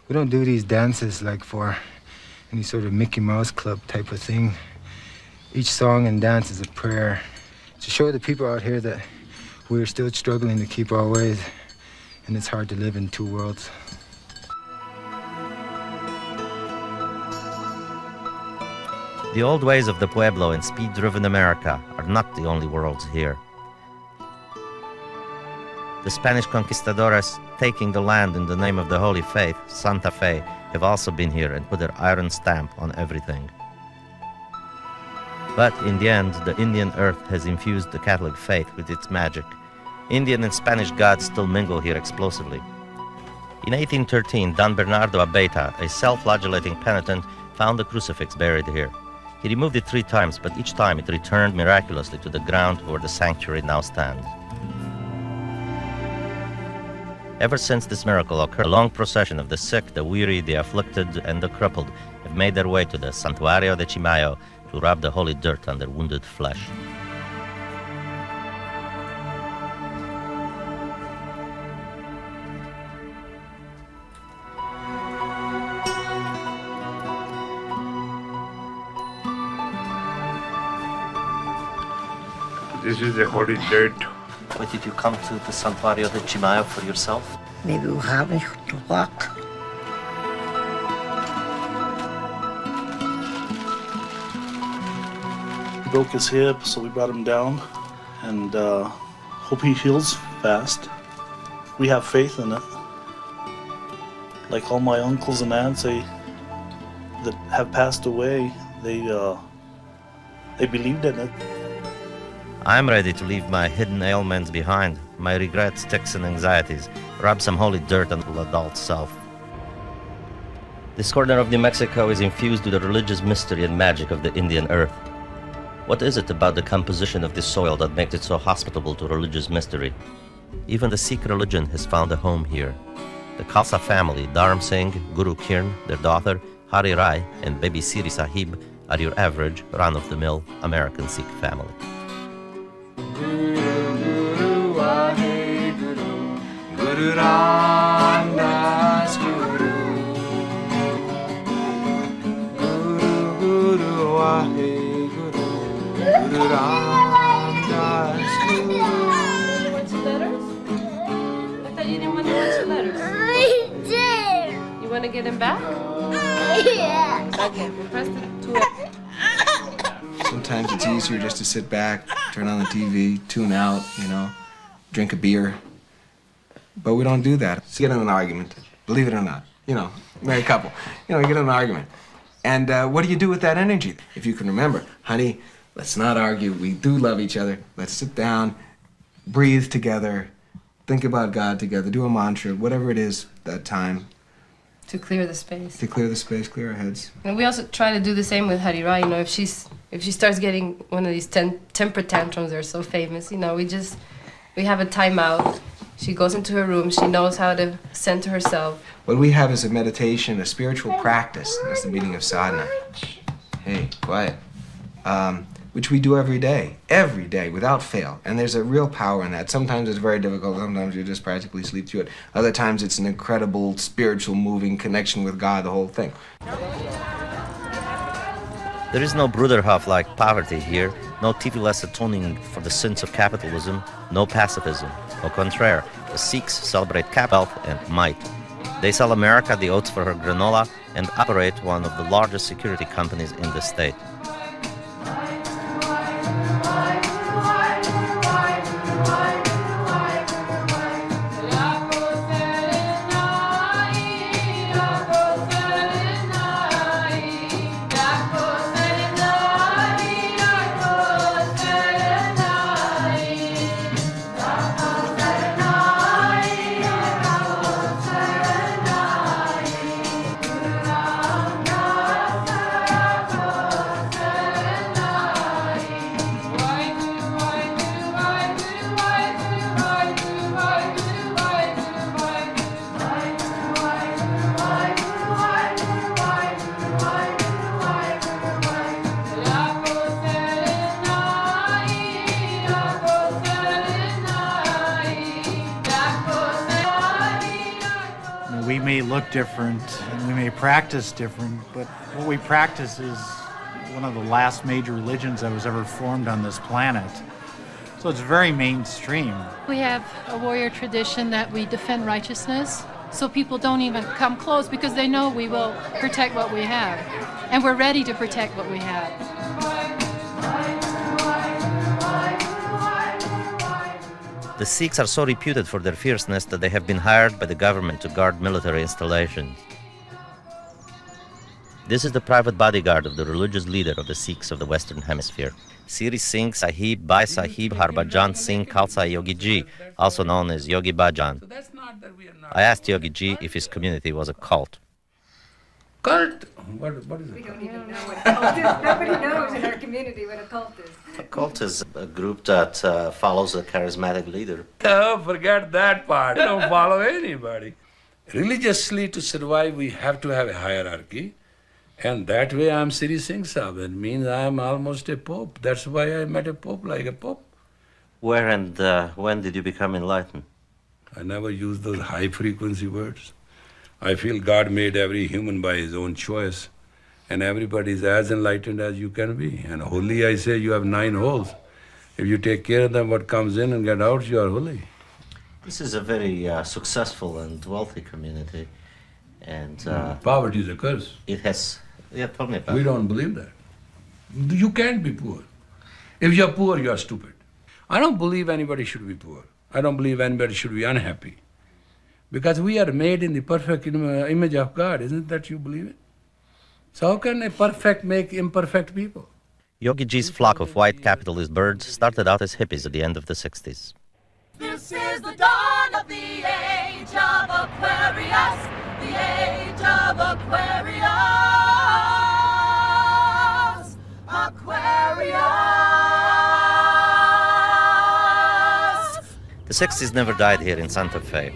S20: We don't do these dances like for any sort of Mickey Mouse Club type of thing. Each song and dance is a prayer to show the people out here that we're still struggling to keep our ways, and it's hard to live in 2 worlds.
S2: The old ways of the Pueblo in speed-driven America are not the only worlds here. The Spanish conquistadores, taking the land in the name of the Holy Faith, Santa Fe, have also been here and put their iron stamp on everything. But in the end, the Indian earth has infused the Catholic faith with its magic. Indian and Spanish gods still mingle here explosively. In 1813, Don Bernardo Abeyta, a self-flagellating penitent, found the crucifix buried here. He removed it 3 times, but each time it returned miraculously to the ground where the sanctuary now stands. Ever since this miracle occurred, a long procession of the sick, the weary, the afflicted, and the crippled have made their way to the Santuario de Chimayo to rub the holy dirt on their wounded flesh.
S22: This is the holy dirt.
S2: Why did you come to the Santuario de Chimayo for yourself?
S25: Maybe we'll have to walk.
S26: He broke his hip, so we brought him down, and hope he heals fast. We have faith in it. Like all my uncles and aunts, that have passed away, they believed in it.
S2: I'm ready to leave my hidden ailments behind, my regrets, tics, and anxieties, rub some holy dirt on the adult self. This corner of New Mexico is infused with the religious mystery and magic of the Indian earth. What is it about the composition of this soil that makes it so hospitable to religious mystery? Even the Sikh religion has found a home here. The Khalsa family, Dharm Singh, Guru Kiran, their daughter, Hari Rai, and baby Siri Sahib are your average, run-of-the-mill American Sikh family.
S24: Guru Ram Das
S15: it in back? Yeah. Okay, we'll press the two.
S5: Sometimes it's easier just to sit back, turn on the TV, tune out, drink a beer. But we don't do that. Get in an argument, believe it or not. Married couple. You get in an argument. And what do you do with that energy? If you can remember, honey, let's not argue. We do love each other. Let's sit down, breathe together, think about God together, do a mantra, whatever it is that time.
S15: To clear the space.
S5: To clear the space, clear our heads.
S15: And we also try to do the same with Harira. If she starts getting one of these temper tantrums, they're so famous. We have a timeout. She goes into her room. She knows how to center herself.
S5: What we have is a meditation, a spiritual practice. That's the meaning of sadhana. Hey, quiet. Which we do every day, without fail. And there's a real power in that. Sometimes it's very difficult. Sometimes you just practically sleep through it. Other times it's an incredible spiritual moving connection with God, the whole thing.
S2: There is no Bruderhof-like poverty here, no TV-less atoning for the sins of capitalism, no pacifism. Au contraire, the Sikhs celebrate wealth and might. They sell America the oats for her granola and operate one of the largest security companies in the state.
S16: We may look different and we may practice different, but what we practice is one of the last major religions that was ever formed on this planet. So it's very mainstream.
S19: We have a warrior tradition that we defend righteousness, so people don't even come close because they know we will protect what we have. And we're ready to protect what we have.
S2: The Sikhs are so reputed for their fierceness that they have been hired by the government to guard military installations. This is the private bodyguard of the religious leader of the Sikhs of the Western Hemisphere, Siri Singh Sahib Bhai Sahib Harbhajan Singh Khalsa Yogi Ji, also known as Yogi Bhajan. I asked Yogi Ji if his community was a cult.
S21: Cult? What is it?
S22: We don't even know what a cult is. Nobody knows in our community what a cult is.
S2: A cult is a group that follows a charismatic leader.
S21: Oh, forget that part. We don't follow anybody. Religiously, to survive, we have to have a hierarchy. And that way, I'm Siri Singh Sahib. It means I'm almost a pope. That's why I met a pope like a pope.
S2: Where and when did you become enlightened?
S21: I never use those high-frequency words. I feel God made every human by his own choice. And everybody is as enlightened as you can be. And holy, I say, you have 9 holes. If you take care of them, what comes in and get out, you are holy.
S2: This is a very successful and wealthy community. And
S21: poverty is a curse.
S2: It has... Yeah, tell me about it.
S21: We don't believe that. You can't be poor. If you're poor, you're stupid. I don't believe anybody should be poor. I don't believe anybody should be unhappy. Because we are made in the perfect image of God. Isn't that you believe it? So how can a perfect make imperfect people?
S2: Yogi Ji's flock of white capitalist birds started out as hippies at the end of the 60s.
S24: This is the dawn of the age of Aquarius, the age of Aquarius, Aquarius.
S2: The 60s never died here in Santa Fe.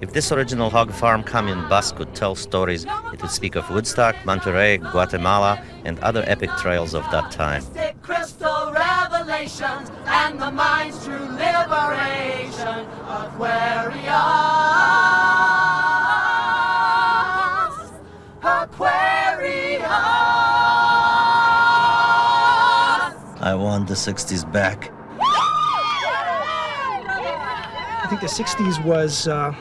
S2: If this original hog farm commune bus could tell stories, it would speak of Woodstock, Monterey, Guatemala, and other epic trails of that time.
S24: Crystal revelations and the mind's true liberation. Aquarius, Aquarius.
S2: I want the 60s back.
S23: I think the 60s was a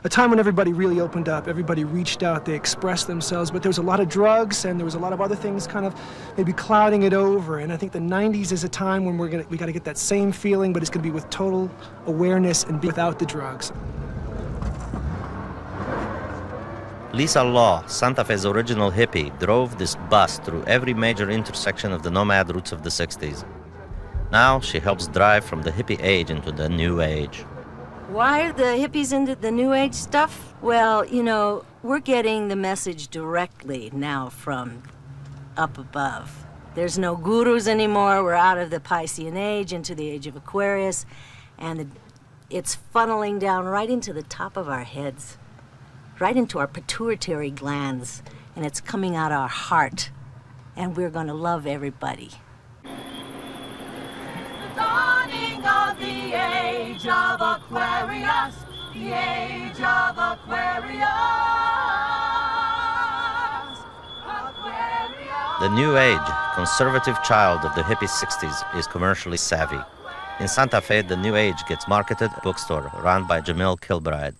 S1: a time when everybody really opened up, everybody reached out, they expressed themselves, but there was a lot of drugs and there was a lot of other things kind of maybe clouding it over. And I think the 90s is a time when we got to get that same feeling, but it's going to be with total awareness and be without the drugs.
S2: Lisa Law, Santa Fe's original hippie, drove this bus through every major intersection of the nomad routes of the 60s. Now she helps drive from the hippie age into the new age.
S3: Why are the hippies into the New Age stuff? Well, you know, we're getting the message directly now from up above. There's no gurus anymore. We're out of the Piscean age into the age of Aquarius, and it's funneling down right into the top of our heads, right into our pituitary glands, and it's coming out our heart, and we're going to love everybody.
S24: Dawning of the age of Aquarius, the age of Aquarius.
S2: The new age, conservative child of the hippie 60s, is commercially savvy. In Santa Fe, the new age gets marketed at a bookstore run by Jamil Kilbride.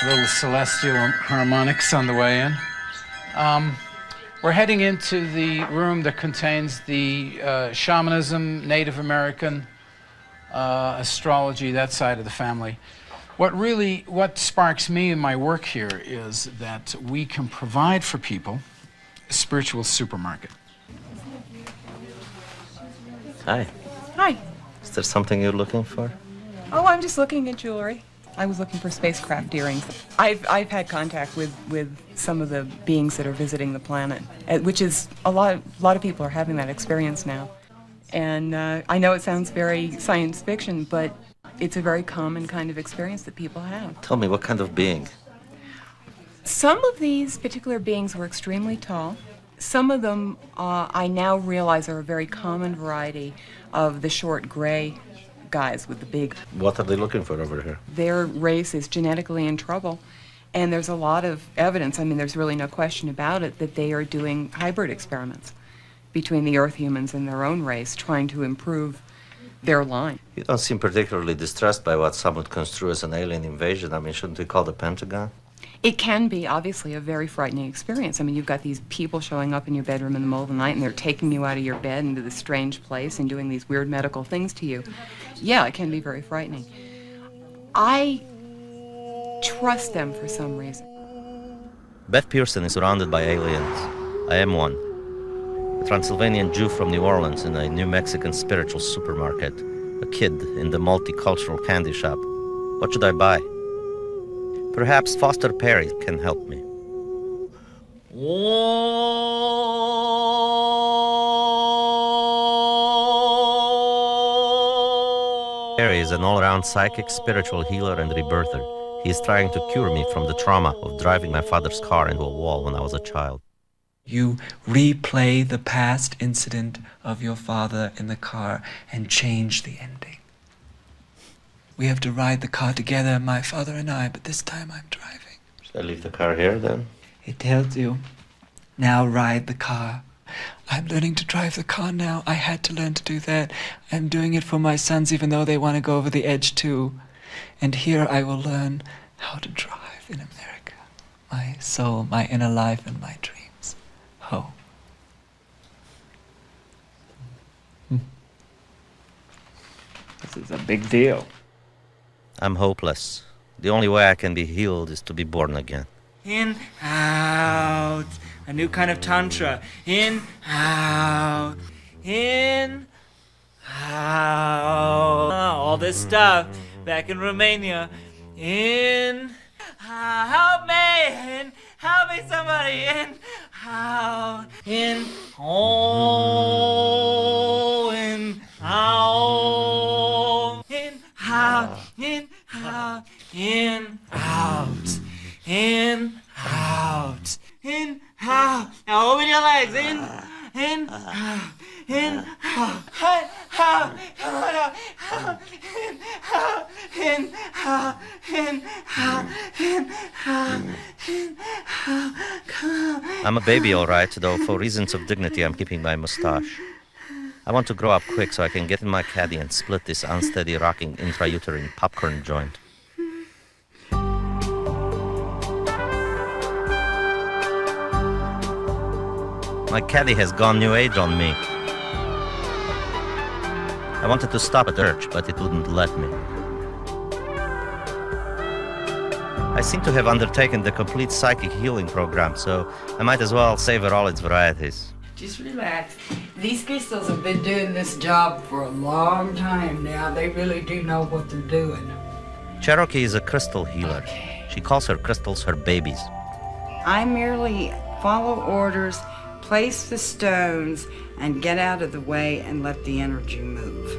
S4: Little celestial harmonics on the way in. We're heading into the room that contains the shamanism, Native American, astrology, that side of the family. What sparks me in my work here is that we can provide for people a spiritual supermarket.
S2: Hi.
S6: Hi.
S2: Is there something you're looking for?
S6: Oh, I'm just looking at jewelry. I was looking for spacecraft earrings. I've had contact with some of the beings that are visiting the planet, which is a lot of people are having that experience now. And I know it sounds very science fiction, but it's a very common kind of experience that people have.
S2: Tell me, what kind of being?
S6: Some of these particular beings were extremely tall. Some of them I now realize are a very common variety of the short gray guys with the big...
S2: What are they looking for over here?
S6: Their race is genetically in trouble, and there's a lot of evidence, I mean, there's really no question about it, that they are doing hybrid experiments between the Earth humans and their own race, trying to improve their line.
S2: You don't seem particularly distressed by what some would construe as an alien invasion. I mean, shouldn't we call the Pentagon?
S6: It can be, obviously, a very frightening experience. I mean, you've got these people showing up in your bedroom in the middle of the night, and they're taking you out of your bed into this strange place and doing these weird medical things to you. Yeah, it can be very frightening. I trust them for some reason.
S2: Beth Pearson is surrounded by aliens. I am one. A Transylvanian Jew from New Orleans in a New Mexican spiritual supermarket. A kid in the multicultural candy shop. What should I buy? Perhaps Foster Perry can help me. Perry is an all-around psychic, spiritual healer, and rebirther. He is trying to cure me from the trauma of driving my father's car into a wall when I was a child.
S8: You replay the past incident of your father in the car and change the ending. We have to ride the car together, my father and I, but this time I'm driving.
S2: Should I leave the car here, then?
S8: It tells you, now ride the car. I'm learning to drive the car now. I had to learn to do that. I'm doing it for my sons, even though they want to go over the edge, too. And here I will learn how to drive in America. My soul, my inner life, and my dreams. Ho. This is a big deal.
S2: I'm hopeless. The only way I can be healed is to be born again.
S8: In, out. A new kind of tantra. In, out. In, out. All this stuff back in Romania. In, help me. In, help me somebody. In, out. In, oh. In, out. In, out. In, out. In, out. In, out. In, out. Now open your legs. In, out. In, out. In, out. Out. Come on out. Out. In, out. In, out. In, out. In, out. In, out. Come on.
S2: I'm a baby, all right, though for reasons of dignity I'm keeping my mustache. I want to grow up quick so I can get in my caddy and split this unsteady rocking intrauterine popcorn joint. My caddy has gone New Age on me. I wanted to stop at church, but it wouldn't let me. I seem to have undertaken the complete psychic healing program, so I might as well savor all its varieties.
S7: Just relax. These crystals have been doing this job for a long time now. They really do know what they're doing.
S2: Cherokee is a crystal healer. She calls her crystals her babies.
S7: I merely follow orders, place the stones, and get out of the way and let the energy move.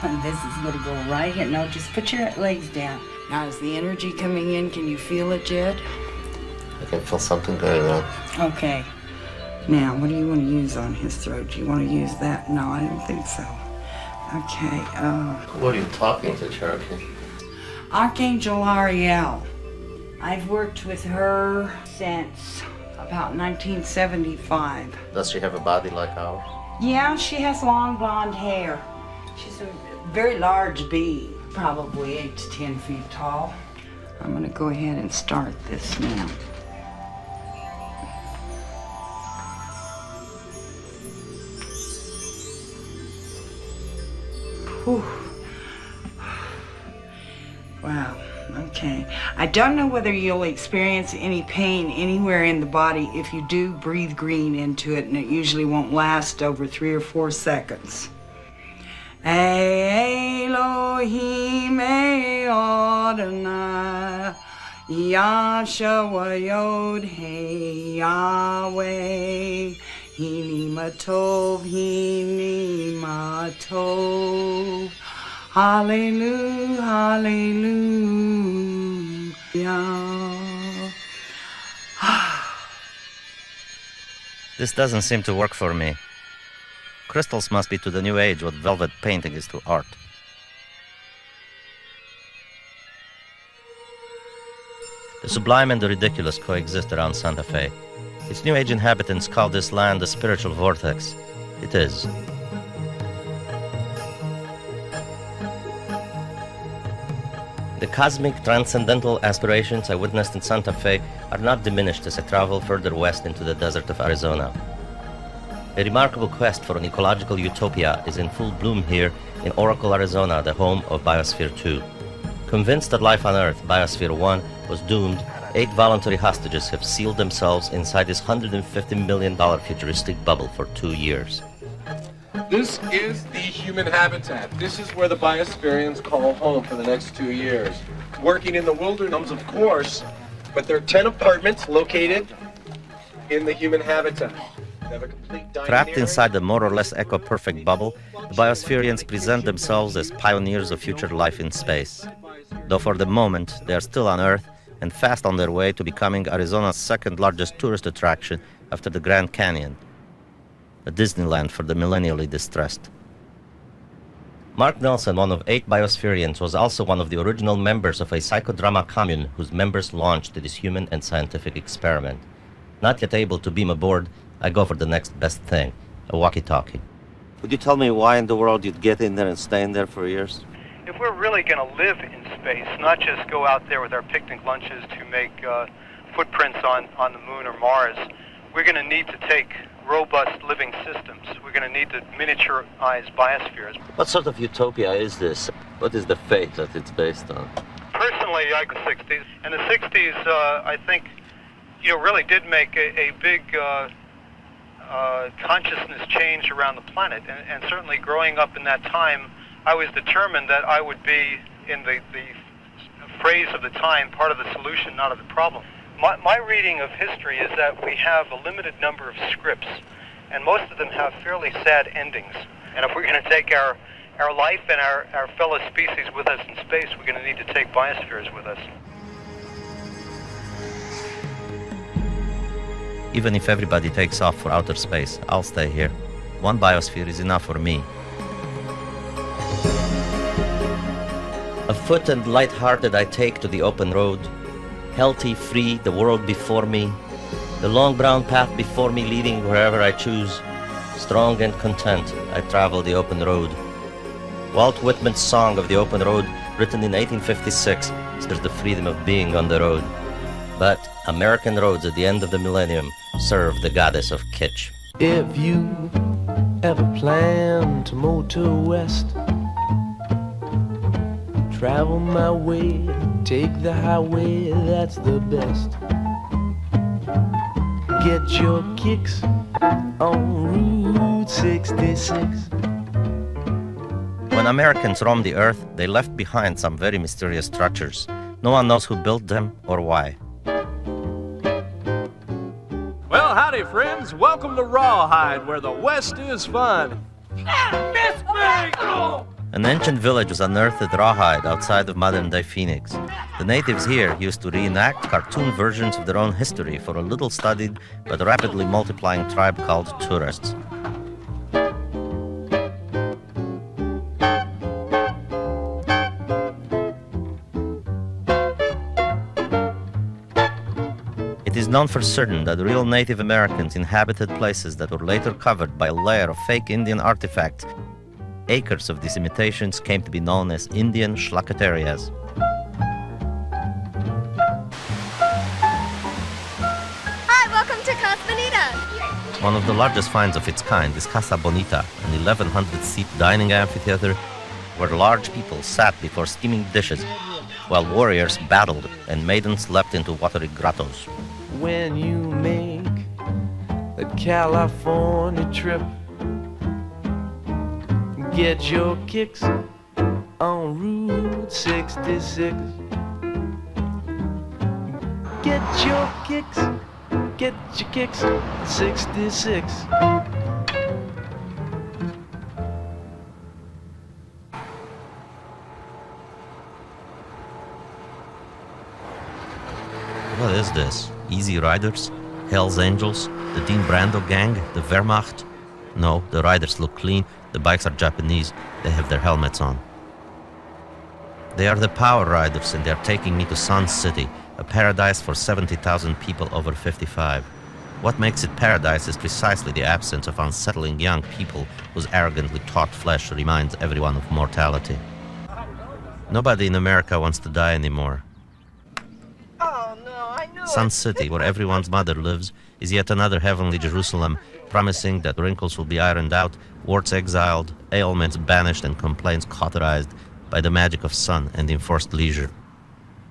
S7: And this is going to go right here. No, just put your legs down. Now, is the energy coming in? Can you feel it, Jed?
S2: I can feel something going on.
S7: Okay. Now, what do you want to use on his throat? Do you want to use that? No, I don't think so. Okay.
S2: What are you talking to, Cherokee?
S7: Archangel Ariel. I've worked with her since about 1975.
S2: Does she have a body like ours?
S7: Yeah, she has long blonde hair. She's a very large being, probably 8 to 10 feet tall. I'm going to go ahead and start this now. Whew. Wow, okay. I don't know whether you'll experience any pain anywhere in the body. If you do, breathe green into it, and it usually won't last over 3 or 4 seconds. Elohim Adonai Yahshua Yod Hey Yahweh Hini Matov Hini Matov Hallelujah Hallelujah.
S2: This doesn't seem to work for me. Crystals must be to the New Age what velvet painting is to art. The sublime and the ridiculous coexist around Santa Fe. Its New Age inhabitants call this land a spiritual vortex. It is. The cosmic, transcendental aspirations I witnessed in Santa Fe are not diminished as I travel further west into the desert of Arizona. A remarkable quest for an ecological utopia is in full bloom here in Oracle, Arizona, the home of Biosphere 2. Convinced that life on Earth, Biosphere 1, was doomed, 8 voluntary hostages have sealed themselves inside this $150 million futuristic bubble for 2 years.
S5: This is the human habitat. This is where the biospherians call home for the next 2 years. Working in the wilderness, of course, but there are 10 apartments located in the human habitat.
S2: Trapped inside the more or less eco-perfect bubble, the biospherians present themselves as pioneers of future life in space. Though for the moment, they are still on Earth and fast on their way to becoming Arizona's second largest tourist attraction after the Grand Canyon, a Disneyland for the millennially distressed. Mark Nelson, one of 8 biospherians, was also one of the original members of a psychodrama commune whose members launched this human and scientific experiment. Not yet able to beam aboard, I go for the next best thing, a walkie-talkie. Would you tell me why in the world you'd get in there and stay in there for years?
S9: If we're really going to live in space, not just go out there with our picnic lunches to make footprints on the moon or Mars, we're going to need to take robust living systems. We're going to need to miniaturize biospheres.
S2: What sort of utopia is this? What is the fate that it's based on?
S9: Personally, I like the 60s. And the 60s, I think, really did make a big consciousness change around the planet. And certainly growing up in that time, I was determined that I would be, in the phrase of the time, part of the solution, not of the problem. My reading of history is that we have a limited number of scripts, and most of them have fairly sad endings. And if we're going to take our life and our fellow species with us in space, we're going to need to take biospheres with us.
S2: Even if everybody takes off for outer space, I'll stay here. One biosphere is enough for me. Afoot and light-hearted I take to the open road. Healthy, free, the world before me. The long brown path before me leading wherever I choose. Strong and content, I travel the open road. Walt Whitman's Song of the Open Road, written in 1856, says the freedom of being on the road. But American roads at the end of the millennium serve the goddess of kitsch.
S10: If you ever plan to motor west, travel my way, take the highway, that's the best. Get your kicks on Route 66.
S2: When Americans roamed the earth, they left behind some very mysterious structures. No one knows who built them or why.
S12: Well, howdy, friends. Welcome to Rawhide, where the West is fun. Miss me! Oh.
S2: An ancient village was unearthed at Rawhide outside of modern-day Phoenix. The natives here used to reenact cartoon versions of their own history for a little-studied but rapidly multiplying tribe called tourists. It is known for certain that real Native Americans inhabited places that were later covered by a layer of fake Indian artifacts. Acres of these imitations came to be known as Indian Schlacaterias.
S13: Hi, welcome to Casa Bonita.
S2: One of the largest finds of its kind is Casa Bonita, an 1,100-seat dining amphitheater where large people sat before steaming dishes, while warriors battled and maidens leapt into watery grottos.
S10: When you make the California trip, get your kicks on Route 66. Get your kicks, 66.
S2: What is this? Easy Riders? Hell's Angels? The Dean Brando gang? The Wehrmacht? No, the riders look clean. The bikes are Japanese. They have their helmets on. They are the Power Riders, and they are taking me to Sun City, a paradise for 70,000 people over 55. What makes it paradise is precisely the absence of unsettling young people whose arrogantly taut flesh reminds everyone of mortality. Nobody in America wants to die anymore. Sun City, where everyone's mother lives, is yet another heavenly Jerusalem, promising that wrinkles will be ironed out, warts exiled, ailments banished, and complaints cauterized by the magic of sun and enforced leisure.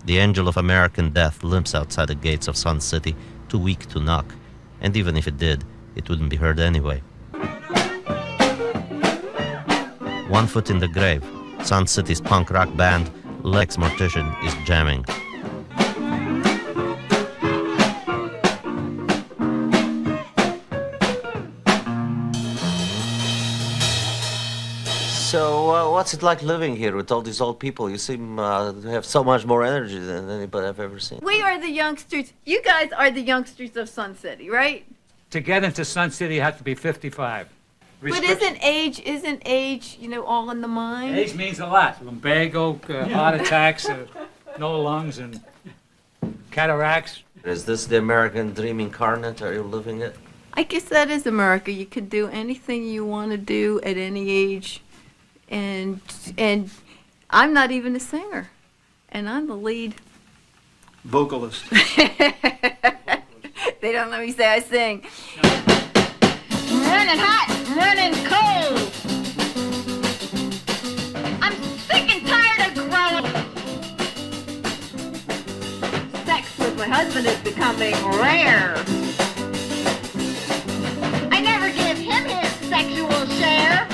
S2: The angel of American death limps outside the gates of Sun City, too weak to knock, and even if it did, it wouldn't be heard anyway. 1 foot in the grave, Sun City's punk rock band, Lex Mortician, is jamming. So, what's it like living here with all these old people? You seem to have so much more energy than anybody I've ever seen.
S14: We are the youngsters. You guys are the youngsters of Sun City, right?
S18: To get into Sun City, you have to be 55.
S14: But isn't age, all in the mind?
S18: Age means a lot. Lumbago, heart attacks, no lungs, and cataracts.
S2: Is this the American dream incarnate? Are you living it?
S14: I guess that is America. You could do anything you want to do at any age. And I'm not even a singer. And I'm the lead
S12: vocalist.
S14: They don't let me say I sing. Running hot, running cold. I'm sick and tired of growing. Sex with my husband is becoming rare. I never give him his sexual share.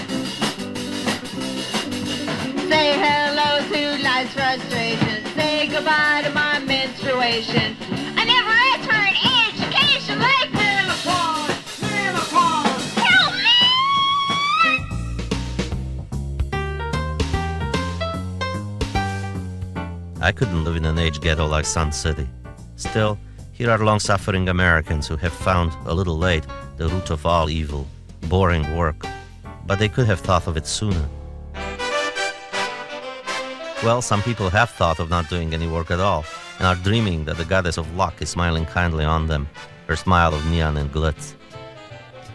S14: Say hello to life's frustration. Say goodbye to my menstruation. I never asked for an education like menopause. Menopause. Help me!
S2: I couldn't live in an age ghetto like Sun City. Still, here are long-suffering Americans who have found, a little late, the root of all evil, boring work. But they could have thought of it sooner. Well, some people have thought of not doing any work at all, and are dreaming that the goddess of luck is smiling kindly on them, her smile of neon and glitz.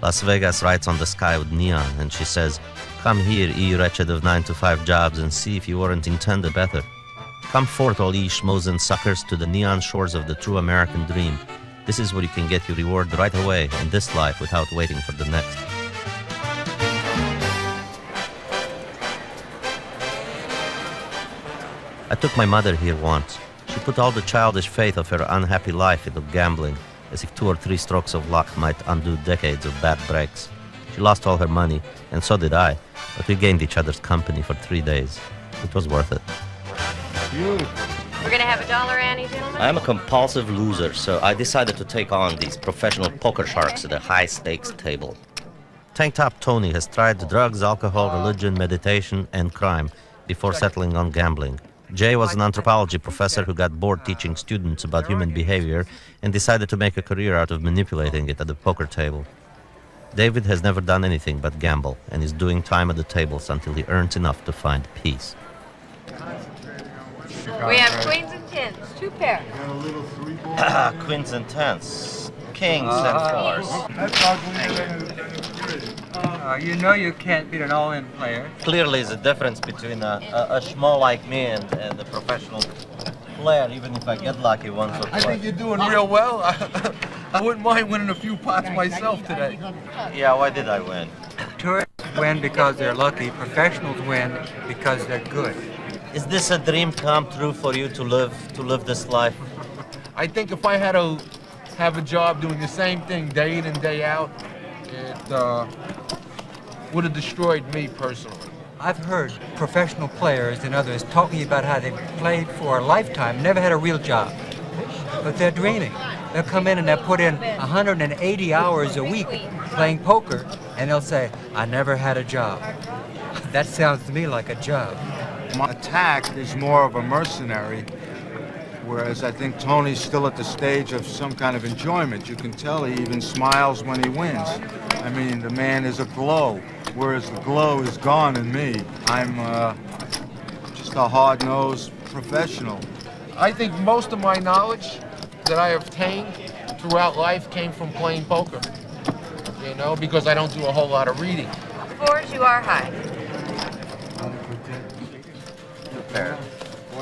S2: Las Vegas writes on the sky with neon, and she says, Come here, ye wretched of 9-to-5 jobs, and see if you weren't intended better. Come forth, all ye schmozen suckers, to the neon shores of the true American dream. This is where you can get your reward right away in this life without waiting for the next. I took my mother here once. She put all the childish faith of her unhappy life into gambling, as if 2 or 3 strokes of luck might undo decades of bad breaks. She lost all her money, and so did I, but we gained each other's company for 3 days. It was worth it.
S11: We're gonna have a dollar ante, gentlemen?
S2: I'm a compulsive loser, so I decided to take on these professional poker sharks at a high-stakes table. Tank Top Tony has tried drugs, alcohol, religion, meditation, and crime before settling on gambling. Jay was an anthropology professor who got bored teaching students about human behavior and decided to make a career out of manipulating it at the poker table. David has never done anything but gamble and is doing time at the tables until he earns enough to find peace.
S11: We have queens and tens, 2 pairs.
S2: Queens and tens, kings and 4s.
S17: You know you can't beat an all-in player.
S2: Clearly, there's a difference between a schmo like me and a professional player, even if I get lucky once or twice.
S20: I think you're doing real well. I wouldn't mind winning a few pots myself today.
S2: Yeah, why did I win?
S17: Tourists win because they're lucky. Professionals win because they're good.
S2: Is this a dream come true for you to live this life?
S20: I think if I had to have a job doing the same thing day in and day out, it would have destroyed me personally.
S17: I've heard professional players and others talking about how they've played for a lifetime, never had a real job. But they're dreaming. They'll come in and they'll put in 180 hours a week playing poker, and they'll say, I never had a job. That sounds to me like a job.
S23: Attack is more of a mercenary, whereas I think Tony's still at the stage of some kind of enjoyment. You can tell he even smiles when he wins. I mean, the man is aglow, whereas the glow is gone in me. I'm just a hard-nosed professional.
S20: I think most of my knowledge that I obtained throughout life came from playing poker, you know, because I don't do a whole lot of reading.
S11: 4s, you are high.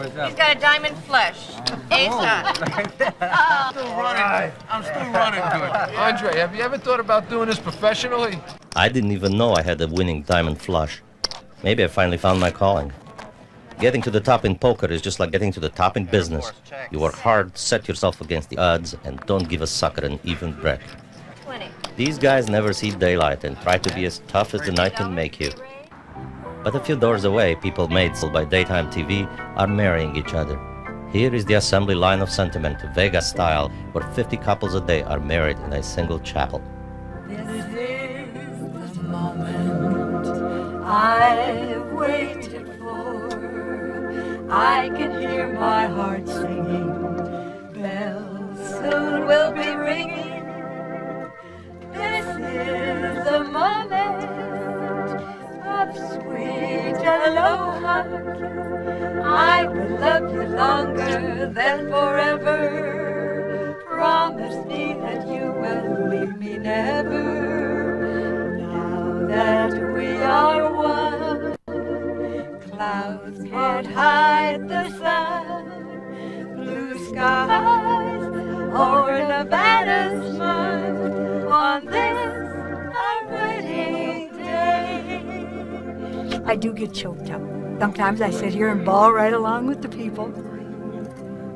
S11: He's got a diamond flush. Ace high.
S20: I'm still running good. Andre, have you ever thought about doing this professionally?
S2: I didn't even know I had a winning diamond flush. Maybe I finally found my calling. Getting to the top in poker is just like getting to the top in business. You work hard, set yourself against the odds, and don't give a sucker an even break.
S11: 20.
S2: These guys never see daylight and try to be as tough as the night can make you. But a few doors away, people made by daytime TV are marrying each other. Here is the assembly line of sentiment, Vegas style, where 50 couples a day are married in a single chapel.
S25: This is the moment I've waited for. I can hear my heart singing. Bells soon will be ringing. This is the moment of sweet aloha. I will love you longer than forever. Promise me that you will leave me never. Now that we are one, clouds can't hide the sun. Blue skies over Nevada's smile on this our wedding day.
S22: I do get choked up. Sometimes I sit here and bawl right along with the people.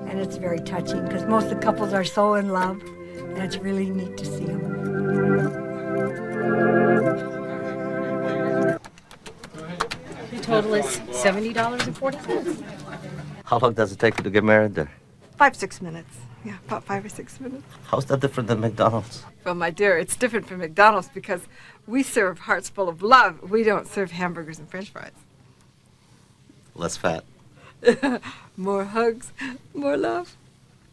S22: And it's very touching because most of the couples are so in love. And it's really neat to see them.
S26: The total is $70.40.
S2: How long does it take you to get married there?
S22: 5-6 minutes. Yeah, about 5 or 6 minutes.
S2: How's that different than McDonald's?
S22: Well, my dear, it's different from McDonald's because we serve hearts full of love. We don't serve hamburgers and French fries.
S2: Less fat.
S22: More hugs, more love.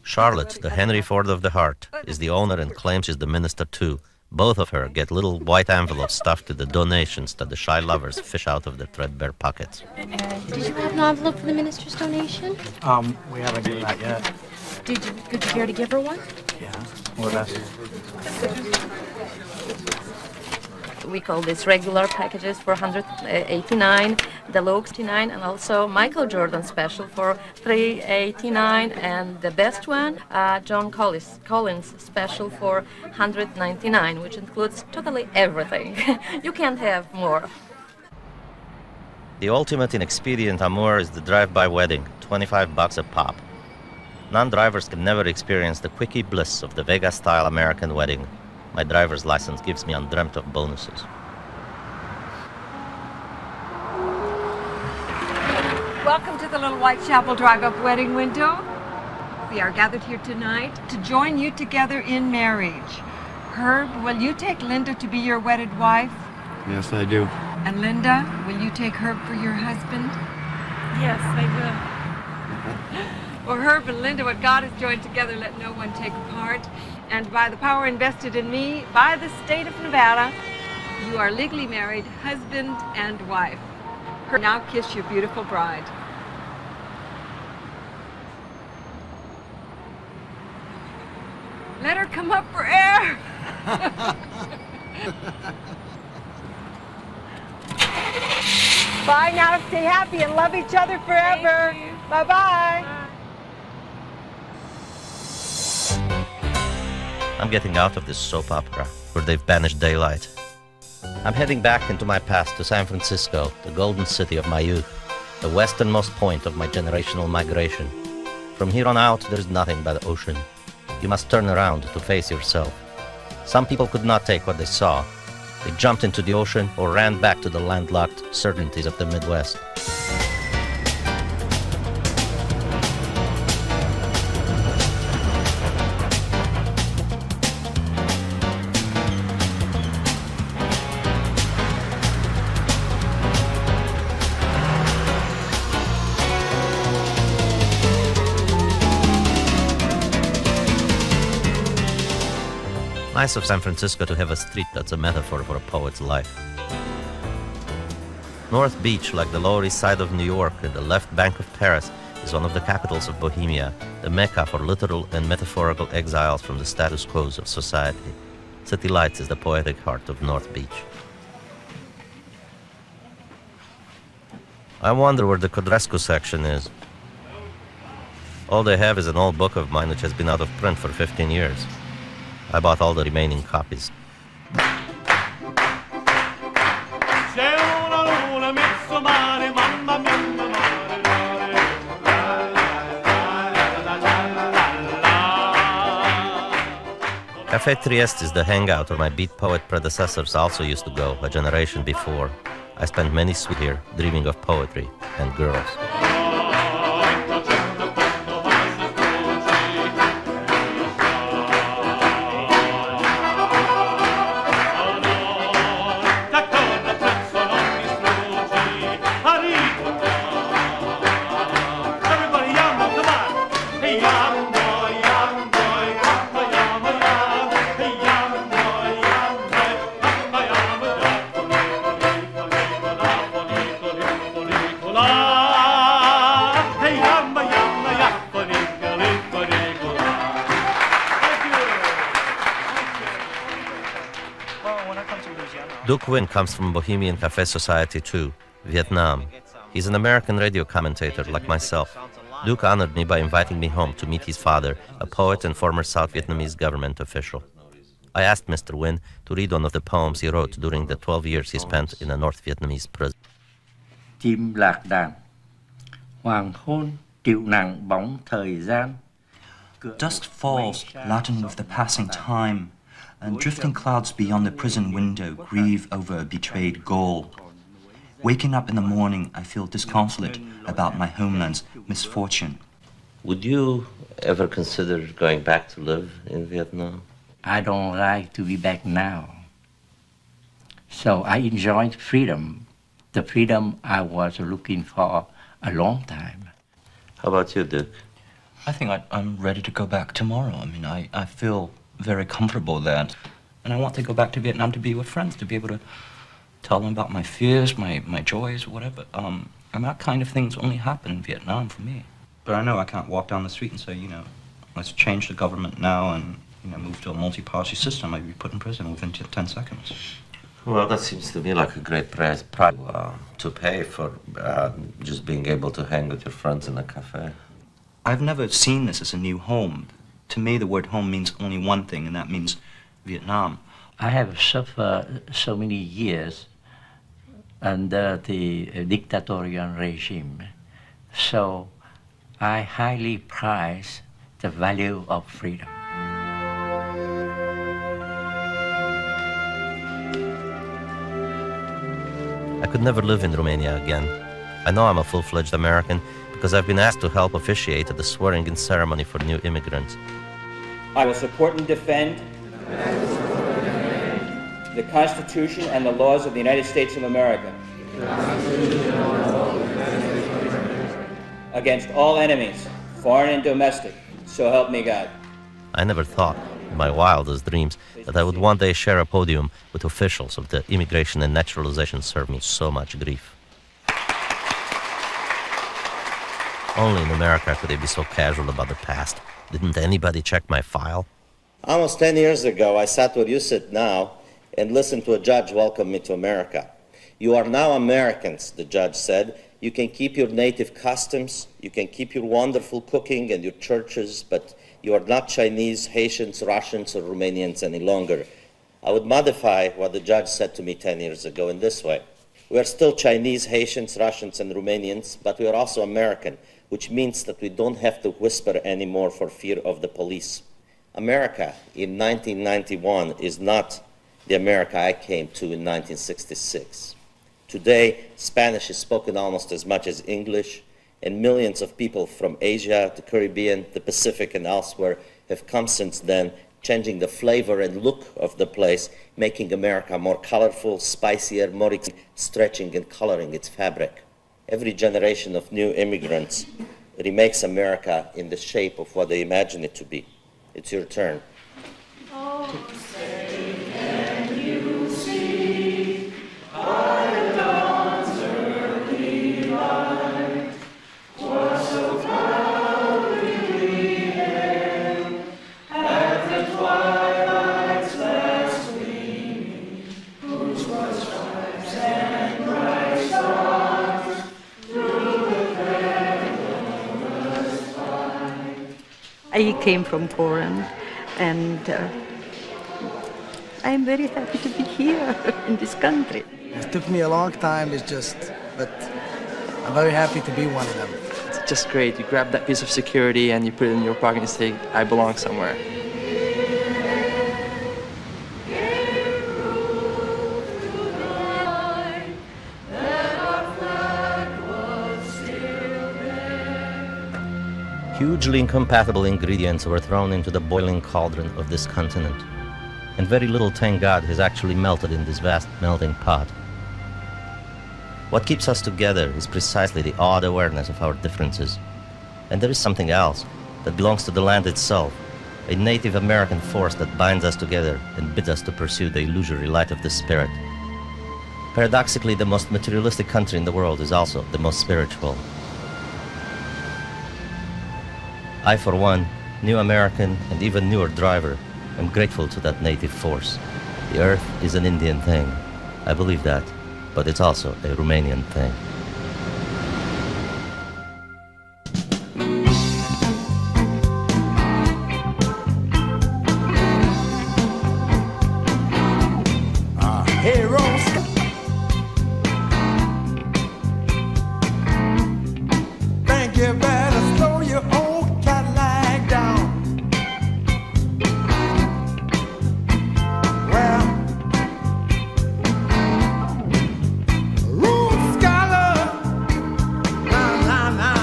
S2: Charlotte, the Henry Ford of the heart, is the owner and claims she's the minister too. Both of her get little white envelopes stuffed with the donations that the shy lovers fish out of their threadbare pockets.
S26: Did you have an envelope for the minister's donation?
S16: We haven't done that yet.
S26: Did you care to give her one?
S16: Yeah. Well, that's...
S11: We call this regular packages for $189, deluxe $89, and also Michael Jordan special for $389, and the best one, John Collins special for $199, which includes totally everything. You can't have more.
S2: The ultimate in expedient amour is the drive-by wedding, $25 a pop. Non-drivers can never experience the quickie bliss of the Vegas-style American wedding. My driver's license gives me undreamt of bonuses.
S1: Welcome to the Little Whitechapel Drive-Up Wedding Window. We are gathered here tonight to join you together in marriage. Herb, will you take Linda to be your wedded wife?
S23: Yes, I do.
S1: And Linda, will you take Herb for your husband?
S26: Yes, I will.
S1: Well, Herb and Linda, what God has joined together, let no one take apart. And by the power invested in me by the state of Nevada, you are legally married, husband and wife. Now kiss your beautiful bride. Let her come up for air. Bye now, stay happy and love each other forever. Bye-bye.
S2: I'm getting out of this soap opera where they've banished daylight. I'm heading back into my past to San Francisco, the golden city of my youth, the westernmost point of my generational migration. From here on out, there's nothing but ocean. You must turn around to face yourself. Some people could not take what they saw. They jumped into the ocean or ran back to the landlocked certainties of the Midwest. Nice of San Francisco to have a street that's a metaphor for a poet's life. North Beach, like the Lower East Side of New York and the left bank of Paris, is one of the capitals of Bohemia, the mecca for literal and metaphorical exiles from the status quos of society. City Lights is the poetic heart of North Beach. I wonder where the Codresco section is. All they have is an old book of mine which has been out of print for 15 years. I bought all the remaining copies. Café Trieste is the hangout where my beat poet predecessors also used to go a generation before. I spent many summers here dreaming of poetry and girls. Duke Wynn comes from Bohemian Café Society too, Vietnam. He's an American radio commentator like myself. Duke honored me by inviting me home to meet his father, a poet and former South Vietnamese government official. I asked Mr. Wynn to read one of the poems he wrote during the 12 years he spent in a North Vietnamese prison.
S3: Chim lạc đàn, hoàng hôn chịu nặng bóng thời gian.
S15: Dusk falls, laden with the passing time, and drifting clouds beyond the prison window grieve over a betrayed goal. Waking up in the morning, I feel disconsolate about my homeland's misfortune.
S2: Would you ever consider going back to live in Vietnam?
S3: I don't like to be back now. So I enjoyed freedom, the freedom I was looking for a long time.
S2: How about you, Duke?
S15: I think I'm ready to go back tomorrow. I mean, I feel very comfortable there. And I want to go back to Vietnam to be with friends, to be able to tell them about my fears, my joys, whatever. And that kind of things only happen in Vietnam for me. But I know I can't walk down the street and say, let's change the government now and, move to a multi-party system. I'd be put in prison within 10 seconds.
S2: Well, that seems to me like a great price to pay for just being able to hang with your friends in a cafe.
S15: I've never seen this as a new home. To me, the word home means only one thing, and that means Vietnam.
S3: I have suffered so many years under the dictatorial regime, so I highly prize the value of freedom.
S2: I could never live in Romania again. I know I'm a full-fledged American because I've been asked to help officiate at the swearing-in ceremony for new immigrants.
S4: I will support and defend the Constitution and the laws of the United States of America against all enemies, foreign and domestic, so help me God.
S2: I never thought, in my wildest dreams, that I would one day share a podium with officials of the Immigration and Naturalization Service so much grief. Only in America could they be so casual about the past. Didn't anybody check my file?
S6: Almost 10 years ago, I sat where you sit now and listened to a judge welcome me to America. You are now Americans, the judge said. You can keep your native customs, you can keep your wonderful cooking and your churches, but you are not Chinese, Haitians, Russians, or Romanians any longer. I would modify what the judge said to me 10 years ago in this way. We are still Chinese, Haitians, Russians, and Romanians, but we are also American, which means that we don't have to whisper anymore for fear of the police. America in 1991 is not the America I came to in 1966. Today, Spanish is spoken almost as much as English, and millions of people from Asia, the Caribbean, the Pacific, and elsewhere have come since then, changing the flavor and look of the place, making America more colorful, spicier, more stretching and coloring its fabric. Every generation of new immigrants remakes America in the shape of what they imagine it to be. It's your turn.
S25: Oh, say, can you see by the dawn's early light what so proudly we hailed at the twilight's last gleaming, whose broad stripes and bright stars through the perilous fight.
S8: I came from Poland, and I'm very happy to be here in this country.
S19: It took me a long time, but I'm very happy to be one of them.
S21: It's just great. You grab that piece of security and you put it in your pocket and say, I belong somewhere.
S2: Hugely incompatible ingredients were thrown into the boiling cauldron of this continent, and very little, thank God, has actually melted in this vast melting pot. What keeps us together is precisely the odd awareness of our differences. And there is something else that belongs to the land itself, a Native American force that binds us together and bids us to pursue the illusory light of the spirit. Paradoxically, the most materialistic country in the world is also the most spiritual. I, for one, new American and even newer driver, am grateful to that native force. The earth is an Indian thing. I believe that, but it's also a Romanian thing.
S25: Heroes. Think you better slow your old Cadillac down. Well, Rhodes Scholar, nah.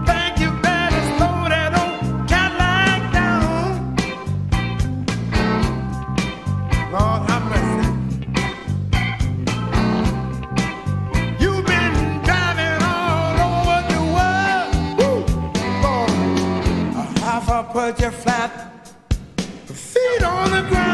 S25: Think you better slow that old Cadillac down. Lord have mercy. You've been driving all over the world. Woo! Lord, I'll put you flat, feet on the ground.